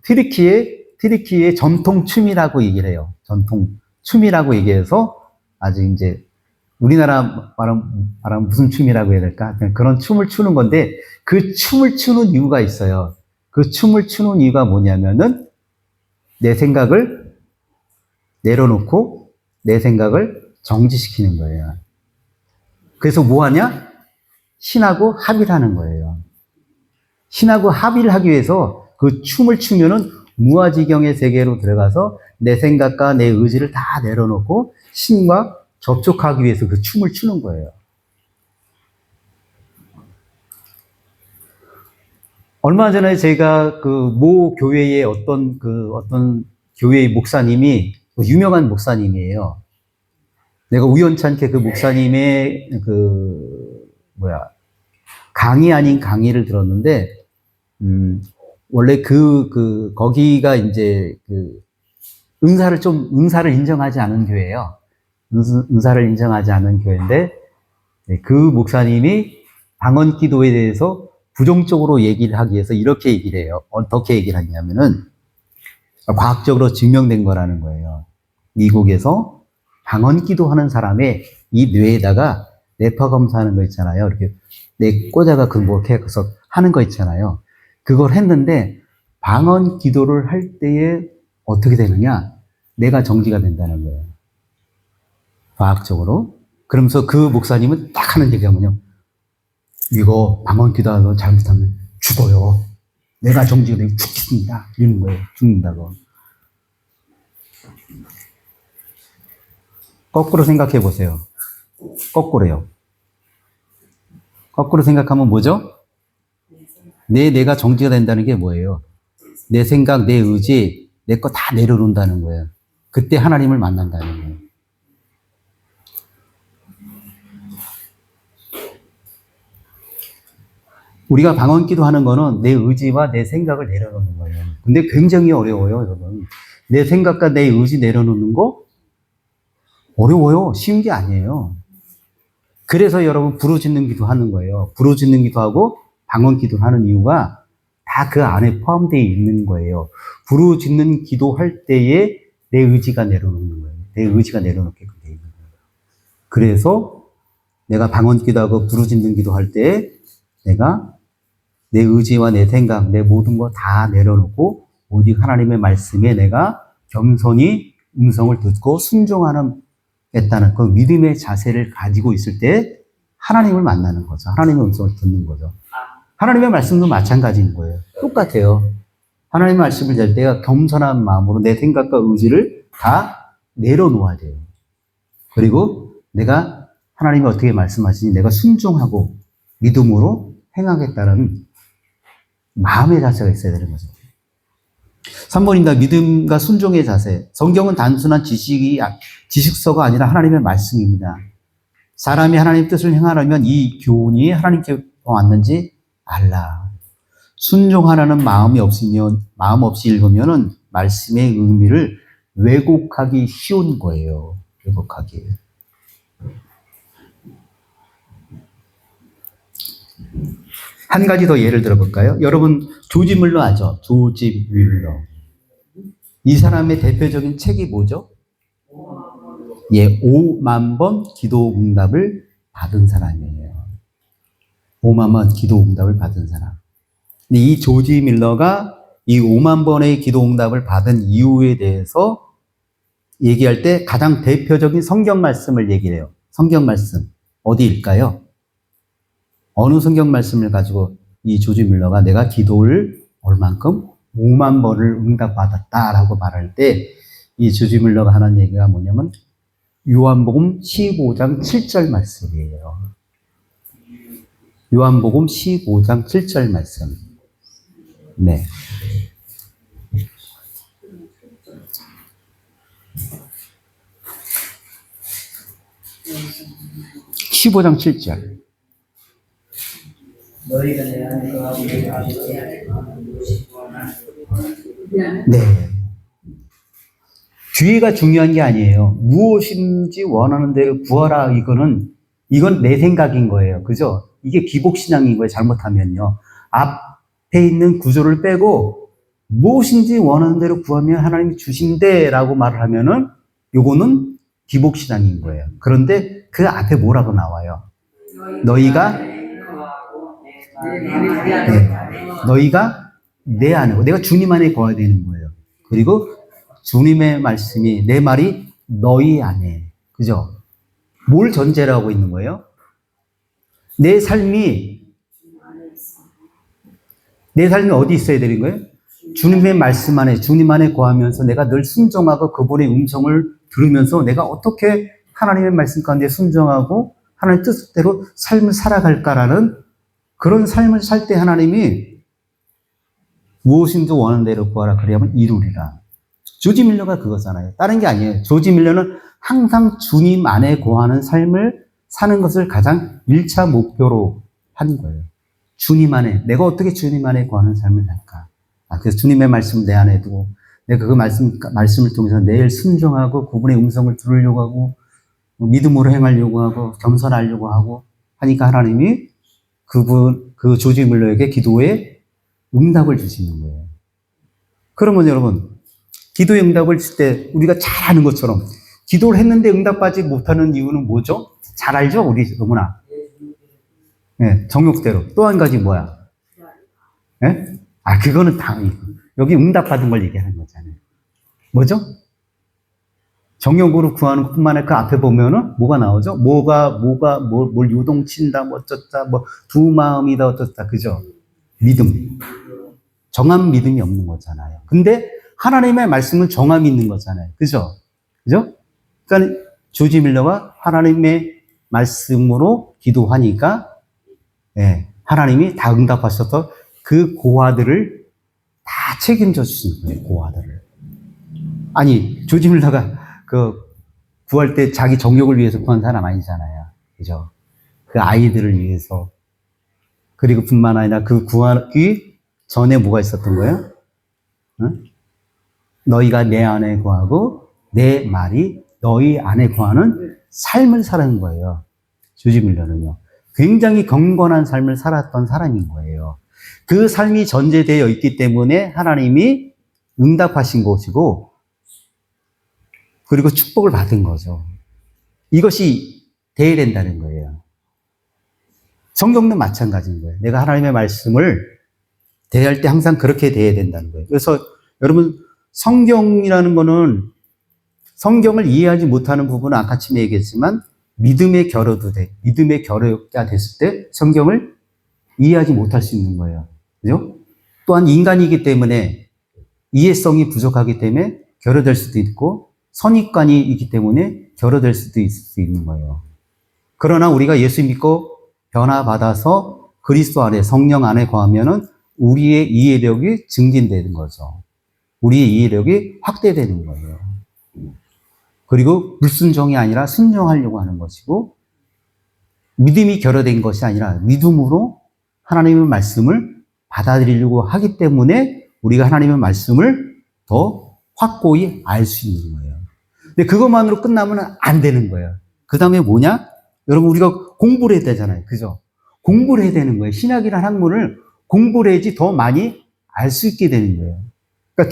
Speaker 1: 트리키의 전통 춤이라고 얘기를 해요. 전통 춤이라고 얘기해서 아주 이제 우리나라 말하면 무슨 춤이라고 해야 될까? 그런 춤을 추는 건데 그 춤을 추는 이유가 있어요. 그 춤을 추는 이유가 뭐냐면은 내 생각을 내려놓고 내 생각을 정지시키는 거예요. 그래서 뭐 하냐? 신하고 합의를 하는 거예요. 신하고 합의를 하기 위해서 그 춤을 추면은 무아지경의 세계로 들어가서 내 생각과 내 의지를 다 내려놓고 신과 접촉하기 위해서 그 춤을 추는 거예요. 얼마 전에 제가 모 교회의 어떤 교회의 목사님이, 유명한 목사님이에요. 내가 우연찮게 그 목사님의 강의 아닌 강의를 들었는데, 원래 거기가 이제 은사를 인정하지 않은 교회예요. 은사를 인정하지 않은 교회인데, 그 목사님이 방언 기도에 대해서 부정적으로 얘기를 하기 위해서 이렇게 얘기를 해요. 어떻게 얘기를 하냐면은, 과학적으로 증명된 거라는 거예요. 미국에서 방언 기도하는 사람의 이 뇌에다가 뇌파 검사하는 거 있잖아요. 이렇게 뇌 꽂아가 이렇게 해서 하는 거 있잖아요. 그걸 했는데, 방언 기도를 할 때에 어떻게 되느냐? 뇌가 정지가 된다는 거예요. 과학적으로. 그러면서 그 목사님은 딱 하는 얘기가 뭐냐? 이거 방언 기도하고 잘못하면 죽어요. 뇌가 정지가 되면 죽겠습니다. 이러는 거예요. 죽는다고. 거꾸로 생각해 보세요. 거꾸로요. 거꾸로 생각하면 뭐죠? 뇌가 정지가 된다는 게 뭐예요? 내 생각, 내 의지, 내 거 다 내려놓는다는 거예요. 그때 하나님을 만난다는 거예요. 우리가 방언 기도하는 거는 내 의지와 내 생각을 내려놓는 거예요. 근데 굉장히 어려워요, 여러분. 내 생각과 내 의지 내려놓는 거 어려워요. 쉬운 게 아니에요. 그래서 여러분 부르짖는 기도 하는 거예요. 부르짖는 기도하고 방언 기도를 하는 이유가 다 그 안에 포함되어 있는 거예요. 부르짖는 기도할 때에 내 의지가 내려놓는 거예요. 내 의지가 내려놓게끔 되어 있는 거예요. 그래서 내가 방언 기도하고 부르짖는 기도할 때에 내가 내 의지와 내 생각, 내 모든 거 다 내려놓고 오직 하나님의 말씀에 내가 겸손히 음성을 듣고 순종하겠다는 그 믿음의 자세를 가지고 있을 때 하나님을 만나는 거죠. 하나님의 음성을 듣는 거죠. 하나님의 말씀도 마찬가지인 거예요. 똑같아요. 하나님의 말씀을 들 때가 겸손한 마음으로 내 생각과 의지를 다 내려놓아야 돼요. 그리고 내가 하나님이 어떻게 말씀하시니 내가 순종하고 믿음으로 행하겠다는 마음의 자세가 있어야 되는 거죠. 3번입니다. 믿음과 순종의 자세. 성경은 단순한 지식서가 아니라 하나님의 말씀입니다. 사람이 하나님 뜻을 행하려면 이 교훈이 하나님께 왔는지 알라. 순종하라는 마음 없이 읽으면은 말씀의 의미를 왜곡하기 쉬운 거예요. 왜곡하기. 한 가지 더 예를 들어볼까요? 여러분 조지 물러 아죠? 조지 물러. 이 사람의 대표적인 책이 뭐죠? 예, 5만 번 기도 응답을 받은 사람이에요. 5만 번 기도 응답을 받은 사람. 근데 이 조지 밀러가 이 5만 번의 기도 응답을 받은 이유에 대해서 얘기할 때 가장 대표적인 성경 말씀을 얘기해요. 성경 말씀. 어디일까요? 어느 성경 말씀을 가지고 이 조지 밀러가 내가 기도를 얼만큼 5만 번을 응답받았다라고 말할 때 이 조지 밀러가 하는 얘기가 뭐냐면 요한복음 15장 7절 말씀이에요. 요한복음 15장 7절 말씀. 네. (15장 7절)
Speaker 3: 너희가 내 안에 거하고 내가 내 안에 거하는 것이 원하는
Speaker 1: 네. 뒤에가 중요한 게 아니에요. 무엇인지 원하는 대로 구하라. 이건 내 생각인 거예요. 그죠? 이게 기복신앙인 거예요. 잘못하면요. 앞에 있는 구조를 빼고 무엇인지 원하는 대로 구하면 하나님이 주신대라고 말을 하면은 요거는 기복신앙인 거예요. 그런데 그 앞에 뭐라고 나와요? 너희가 너희가 내 안에, 내가 주님 안에 거해야 되는 거예요. 그리고 주님의 말씀이, 내 말이 너희 안에. 그죠? 뭘 전제로 하고 있는 거예요? 내 삶이 어디 있어야 되는 거예요? 주님의 말씀 안에, 주님 안에 거하면서 내가 늘 순종하고 그분의 음성을 들으면서 내가 어떻게 하나님의 말씀 가운데 순종하고 하나님 뜻대로 삶을 살아갈까라는 그런 삶을 살 때 하나님이 무엇인지 원하는 대로 구하라 그래야만 이루리라. 조지 밀러가 그거잖아요. 다른 게 아니에요. 조지 밀러는 항상 주님 안에 거하는 삶을 사는 것을 가장 1차 목표로 한 거예요. 주님 안에, 내가 어떻게 주님 안에 거하는 삶을 살까? 그래서 주님의 말씀을 내 안에 두고, 내가 그 말씀을 통해서 매일 순종하고, 그분의 음성을 들으려고 하고, 믿음으로 행하려고 하고, 겸손하려고 하고, 하니까 하나님이 그 조지 밀러에게 기도에 응답을 주시는 거예요. 그러면 여러분, 기도의 응답을 줄 때 우리가 잘 아는 것처럼 기도를 했는데 응답받지 못하는 이유는 뭐죠? 잘 알죠? 우리 너무나. 네, 정욕대로. 또 한 가지 뭐야? 네? 그거는 여기 응답받은 걸 얘기하는 거잖아요. 뭐죠? 정욕으로 구하는 것뿐만 아니라 그 앞에 보면은 뭐가 나오죠? 뭘 요동친다, 뭐 어쩌다, 뭐 두 마음이다, 어쩌다. 그죠? 믿음. 정한 믿음이 없는 거잖아요. 근데 하나님의 말씀은 정함이 있는 거잖아요. 그죠? 그죠? 그러니까 조지 밀러가 하나님의 말씀으로 기도하니까 하나님이 다 응답하셔서 그 고아들을 다 책임져 주신 거예요. 고아들을. 아니 조지 밀러가 구할 때 자기 정욕을 위해서 구한 사람 아니잖아요. 그죠? 그 아이들을 위해서. 그리고 뿐만 아니라 그 구하기 전에 뭐가 있었던 거예요? 응? 너희가 내 안에 거하고 내 말이 너희 안에 거하는 삶을 살아는 거예요. 조지 밀러는요. 굉장히 경건한 삶을 살았던 사람인 거예요. 그 삶이 전제되어 있기 때문에 하나님이 응답하신 것이고 그리고 축복을 받은 거죠. 이것이 돼야 된다는 거예요. 성경도 마찬가지인 거예요. 내가 하나님의 말씀을 대할 때 항상 그렇게 돼야 된다는 거예요. 그래서 여러분 성경이라는 거는 성경을 이해하지 못하는 부분은 아까 처음에 얘기했지만 믿음의 결여가 됐을 때 성경을 이해하지 못할 수 있는 거예요. 그죠? 또한 인간이기 때문에 이해성이 부족하기 때문에 결여될 수도 있고 선입관이 있기 때문에 결여될 수도 있을 수 있는 거예요. 그러나 우리가 예수 믿고 변화받아서 그리스도 안에 성령 안에 거하면은 우리의 이해력이 증진되는 거죠. 우리의 이해력이 확대되는 거예요. 그리고 불순종이 아니라 순종하려고 하는 것이고 믿음이 결여된 것이 아니라 믿음으로 하나님의 말씀을 받아들이려고 하기 때문에 우리가 하나님의 말씀을 더 확고히 알 수 있는 거예요. 근데 그것만으로 끝나면 안 되는 거예요. 그 다음에 뭐냐? 여러분 우리가 공부를 해야 되잖아요. 그죠? 공부를 해야 되는 거예요. 신학이라는 학문을 공부를 해야지 더 많이 알 수 있게 되는 거예요. 그러니까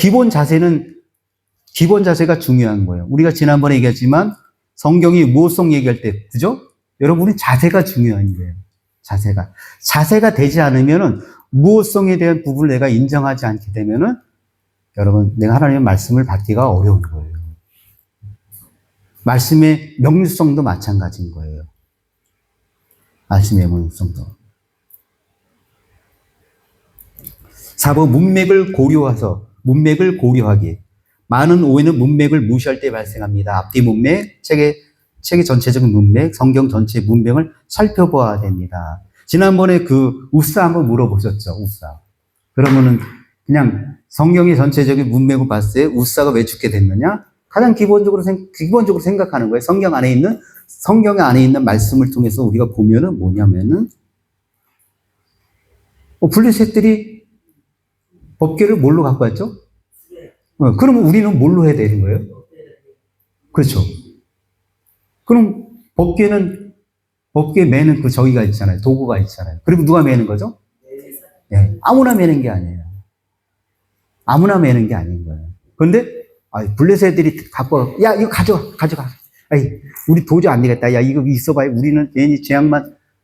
Speaker 1: 기본 자세가 중요한 거예요. 우리가 지난번에 얘기했지만 성경이 무엇성 얘기할 때, 그죠? 여러분이 자세가 중요한 거예요. 자세가 되지 않으면은 무엇성에 대한 부분을 내가 인정하지 않게 되면은 여러분, 내가 하나님의 말씀을 받기가 어려운 거예요. 말씀의 명료성도 마찬가지인 거예요. 말씀의 명료성도. 4번 문맥을 고려하기. 많은 오해는 문맥을 무시할 때 발생합니다. 앞뒤 문맥, 책의 전체적인 문맥, 성경 전체 문맥을 살펴봐야 됩니다. 지난번에 그 우사 한번 물어보셨죠, 우사. 그러면은 그냥 성경의 전체적인 문맥을 봤을 때 우사가 왜 죽게 됐느냐? 가장 기본적으로 생각하는 거예요. 성경 안에 있는 말씀을 통해서 우리가 보면은 뭐냐면은, 블레셋들이 법궤를 뭘로 갖고 왔죠? 그러면 우리는 뭘로 해야 되는 거예요? 그렇죠. 그럼 법궤 매는 그 저기가 있잖아요. 도구가 있잖아요. 그리고 누가 매는 거죠? 네, 아무나 매는 게 아니에요. 아무나 매는 게 아닌 거예요. 그런데 블레셋들이 갖고 와, 야 이거 가져가. 아이, 우리 도저히 안 되겠다. 야 이거 있어봐요. 우리는 괜히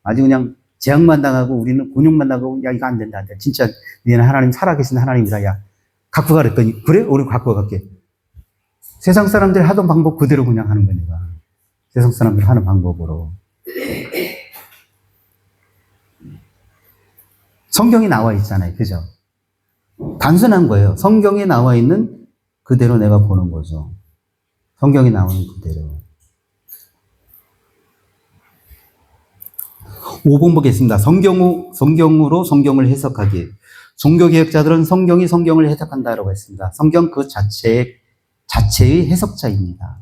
Speaker 1: 아주 그냥 재앙만 당하고 우리는 곤욕만 당하고 야 이거 안 된다. 진짜 너희는 하나님 살아계신 하나님이다. 야 갖고 가랬더니 그래? 우리 갖고 갈게. 세상 사람들이 하던 방법 그대로 그냥 하는 거니까. 세상 사람들이 하는 방법으로. 성경이 나와 있잖아요. 그죠? 단순한 거예요. 성경에 나와 있는 그대로 내가 보는 거죠. 성경에 나오는 그대로. 5번 보겠습니다. 성경으로 성경을 해석하기. 종교개혁자들은 성경을 해석한다라고 했습니다. 성경 그 자체의 해석자입니다.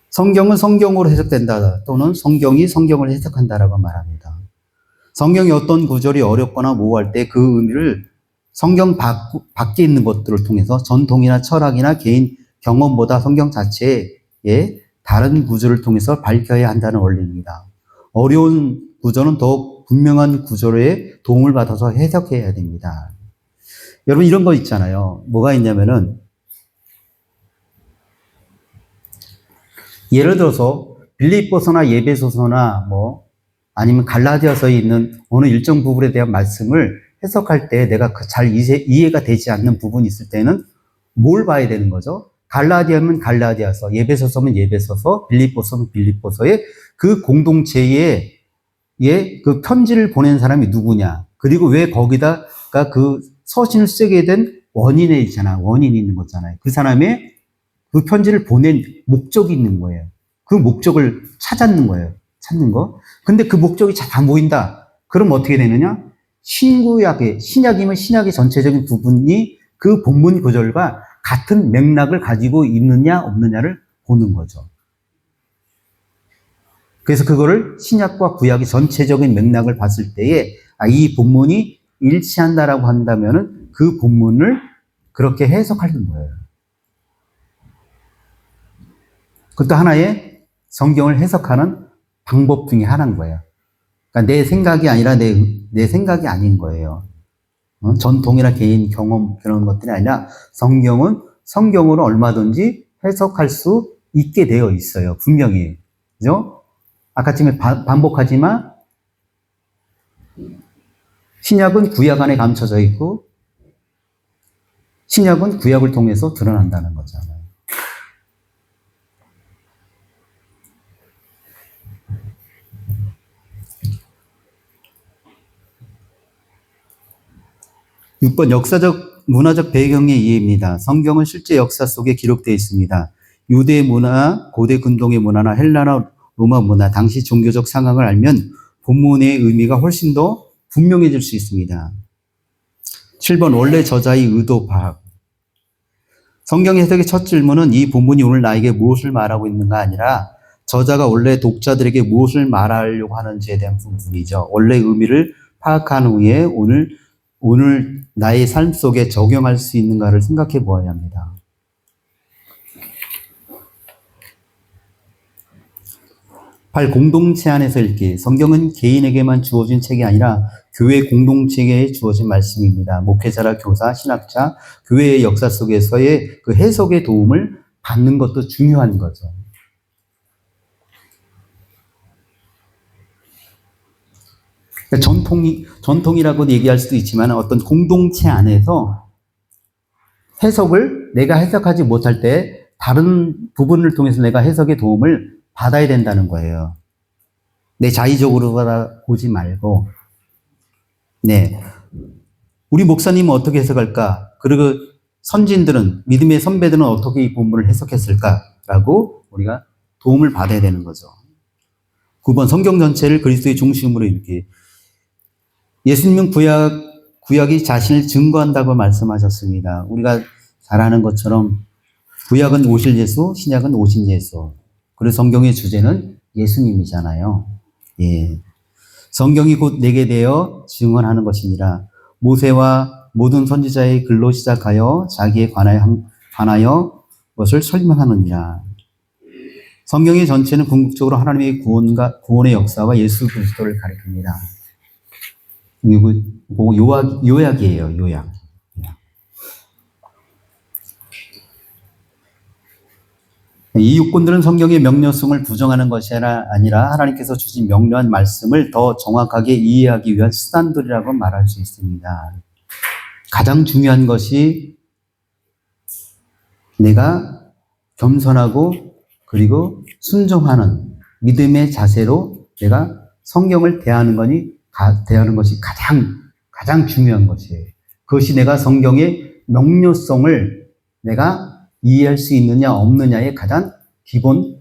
Speaker 1: 성경은 성경으로 해석된다 또는 성경이 성경을 해석한다라고 말합니다. 성경의 어떤 구절이 어렵거나 모호할 때 그 의미를 성경 밖에 있는 것들을 통해서 전통이나 철학이나 개인 경험보다 성경 자체의 다른 구절을 통해서 밝혀야 한다는 원리입니다. 어려운 구절은 더욱 분명한 구절에 도움을 받아서 해석해야 됩니다. 여러분 이런 거 있잖아요. 뭐가 있냐면은 예를 들어서 빌립보서나 예배소서나 아니면 갈라디아서에 있는 어느 일정 부분에 대한 말씀을 해석할 때 내가 잘 이해가 되지 않는 부분이 있을 때는 뭘 봐야 되는 거죠? 갈라디아면 갈라디아서, 예배소서면 예배소서, 빌립보서면 빌립보서의 그 공동체에 그 편지를 보낸 사람이 누구냐? 그리고 왜 거기다가 그 서신을 쓰게 된 원인이 있는 거잖아요. 그 사람의 그 편지를 보낸 목적이 있는 거예요. 그 목적을 찾는 거. 근데 그 목적이 잘 안 보인다. 그럼 어떻게 되느냐? 신약이면 신약의 전체적인 부분이 그 본문 구절과 같은 맥락을 가지고 있느냐, 없느냐를 보는 거죠. 그래서 그거를 신약과 구약의 전체적인 맥락을 봤을 때에 이 본문이 일치한다라고 한다면은 그 본문을 그렇게 해석하는 거예요. 그것도 하나의 성경을 해석하는 방법 중에 하나인 거예요. 그러니까 내 생각이 아니라 내 생각이 아닌 거예요. 전통이나 개인 경험 그런 것들이 아니라 성경은 성경으로 얼마든지 해석할 수 있게 되어 있어요. 분명히. 그죠? 아까쯤에 반복하지만 신약은 구약 안에 감춰져 있고 신약은 구약을 통해서 드러난다는 거잖아요. (6번) 역사적, 문화적 배경의 이해입니다. 성경은 실제 역사 속에 기록되어 있습니다. 유대 문화, 고대 근동의 문화나 헬라나 로마 문화, 당시 종교적 상황을 알면 본문의 의미가 훨씬 더 분명해질 수 있습니다. 7번 원래 저자의 의도 파악. 성경 해석의 첫 질문은 이 본문이 오늘 나에게 무엇을 말하고 있는가 아니라 저자가 원래 독자들에게 무엇을 말하려고 하는지에 대한 부분이죠. 원래 의미를 파악한 후에 오늘 나의 삶 속에 적용할 수 있는가를 생각해 보아야 합니다. 8. 공동체 안에서 읽기. 성경은 개인에게만 주어진 책이 아니라 교회 공동체에 주어진 말씀입니다. 목회자나 교사, 신학자, 교회의 역사 속에서의 그 해석의 도움을 받는 것도 중요한 거죠. 그러니까 전통이라고 얘기할 수도 있지만 어떤 공동체 안에서 해석을 내가 해석하지 못할 때 다른 부분을 통해서 내가 해석의 도움을 받아야 된다는 거예요. 내 자의적으로 보지 말고. 네. 우리 목사님은 어떻게 해석할까? 그리고 선진들은, 믿음의 선배들은 어떻게 이 본문을 해석했을까라고 우리가 도움을 받아야 되는 거죠. 9번, 성경 전체를 그리스도의 중심으로 읽기. 예수님은 구약이 자신을 증거한다고 말씀하셨습니다. 우리가 잘 아는 것처럼 구약은 오실 예수, 신약은 오신 예수. 그리고 성경의 주제는 예수님이잖아요. 예. 성경이 곧 내게 대어 증언하는 것이니라. 모세와 모든 선지자의 글로 시작하여 자기에 관하여 것을 설명하느니라. 성경의 전체는 궁극적으로 하나님의 구원의 역사와 예수 그리스도를 가리킵니다. 이거 요약이에요, 요약. 이 육군들은 성경의 명료성을 부정하는 것이 아니라 하나님께서 주신 명료한 말씀을 더 정확하게 이해하기 위한 수단들이라고 말할 수 있습니다. 가장 중요한 것이 내가 겸손하고 그리고 순종하는 믿음의 자세로 내가 성경을 대하는 것이 가장 중요한 것이에요. 그것이 내가 성경의 명료성을 내가 이해할 수 있느냐 없느냐의 가장 기본인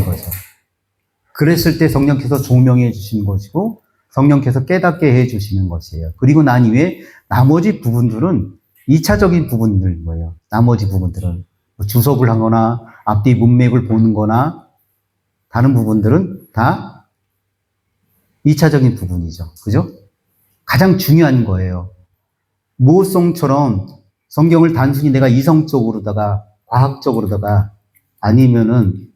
Speaker 1: 거죠. 그랬을 때 성령께서 조명해 주시는 것이고 성령께서 깨닫게 해 주시는 것이에요. 그리고 난 이후에 나머지 부분들은 2차적인 부분들인 거예요. 나머지 부분들은 주석을 하거나 앞뒤 문맥을 보는 거나 다른 부분들은 다 2차적인 부분이죠. 그죠? 가장 중요한 거예요. 모성처럼 성경을 단순히 내가 이성적으로다가 과학적으로다가 아니면은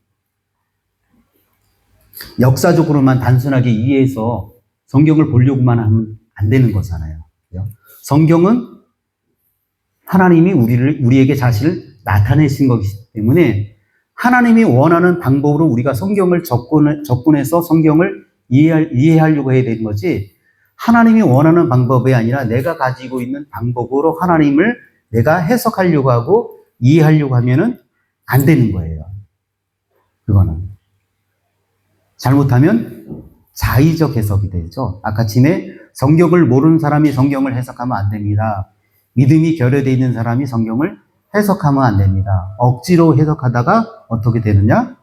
Speaker 1: 역사적으로만 단순하게 이해해서 성경을 보려고만 하면 안 되는 거잖아요. 그죠? 성경은 하나님이 우리에게 자신을 나타내신 것이기 때문에 하나님이 원하는 방법으로 우리가 성경을 접근해서 성경을 이해하려고 해야 되는 거지, 하나님이 원하는 방법이 아니라 내가 가지고 있는 방법으로 하나님을 내가 해석하려고 하고 이해하려고 하면은 안 되는 거예요. 그거는. 잘못하면 자의적 해석이 되죠. 아까 전에 성경을 모르는 사람이 성경을 해석하면 안 됩니다. 믿음이 결여되어 있는 사람이 성경을 해석하면 안 됩니다. 억지로 해석하다가 어떻게 되느냐?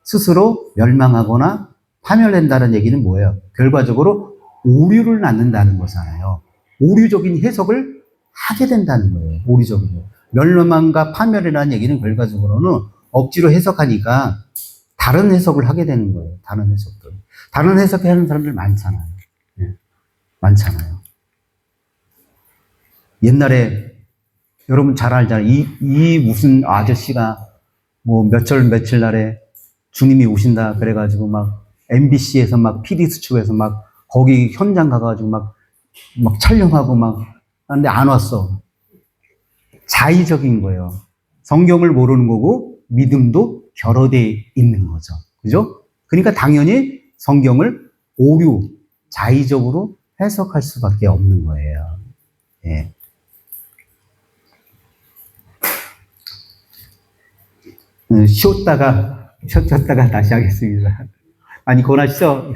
Speaker 1: 스스로 멸망하거나 파멸된다는 얘기는 뭐예요? 결과적으로 오류를 낳는다는 거잖아요. 오류적인 해석을 하게 된다는 거예요. 오류적으로. 멸망과 파멸이라는 얘기는 결과적으로는 억지로 해석하니까 다른 해석을 하게 되는 거예요. 다른 해석들. 다른 해석을 하는 사람들 많잖아요. 네. 많잖아요. 옛날에 여러분 잘 알잖아요. 이 무슨 아저씨가 뭐 며칠 날에 주님이 오신다 그래가지고 막 MBC에서 막 PD 수첩에서 막 거기 현장 가가지고 막 촬영하고 막 하는데 안 왔어. 자의적인 거예요. 성경을 모르는 거고 믿음도 결여되어 있는 거죠. 그죠? 그러니까 당연히 성경을 오류, 자의적으로 해석할 수밖에 없는 거예요. 예. 쉬었다가 다시 하겠습니다. 아니, 권하시죠?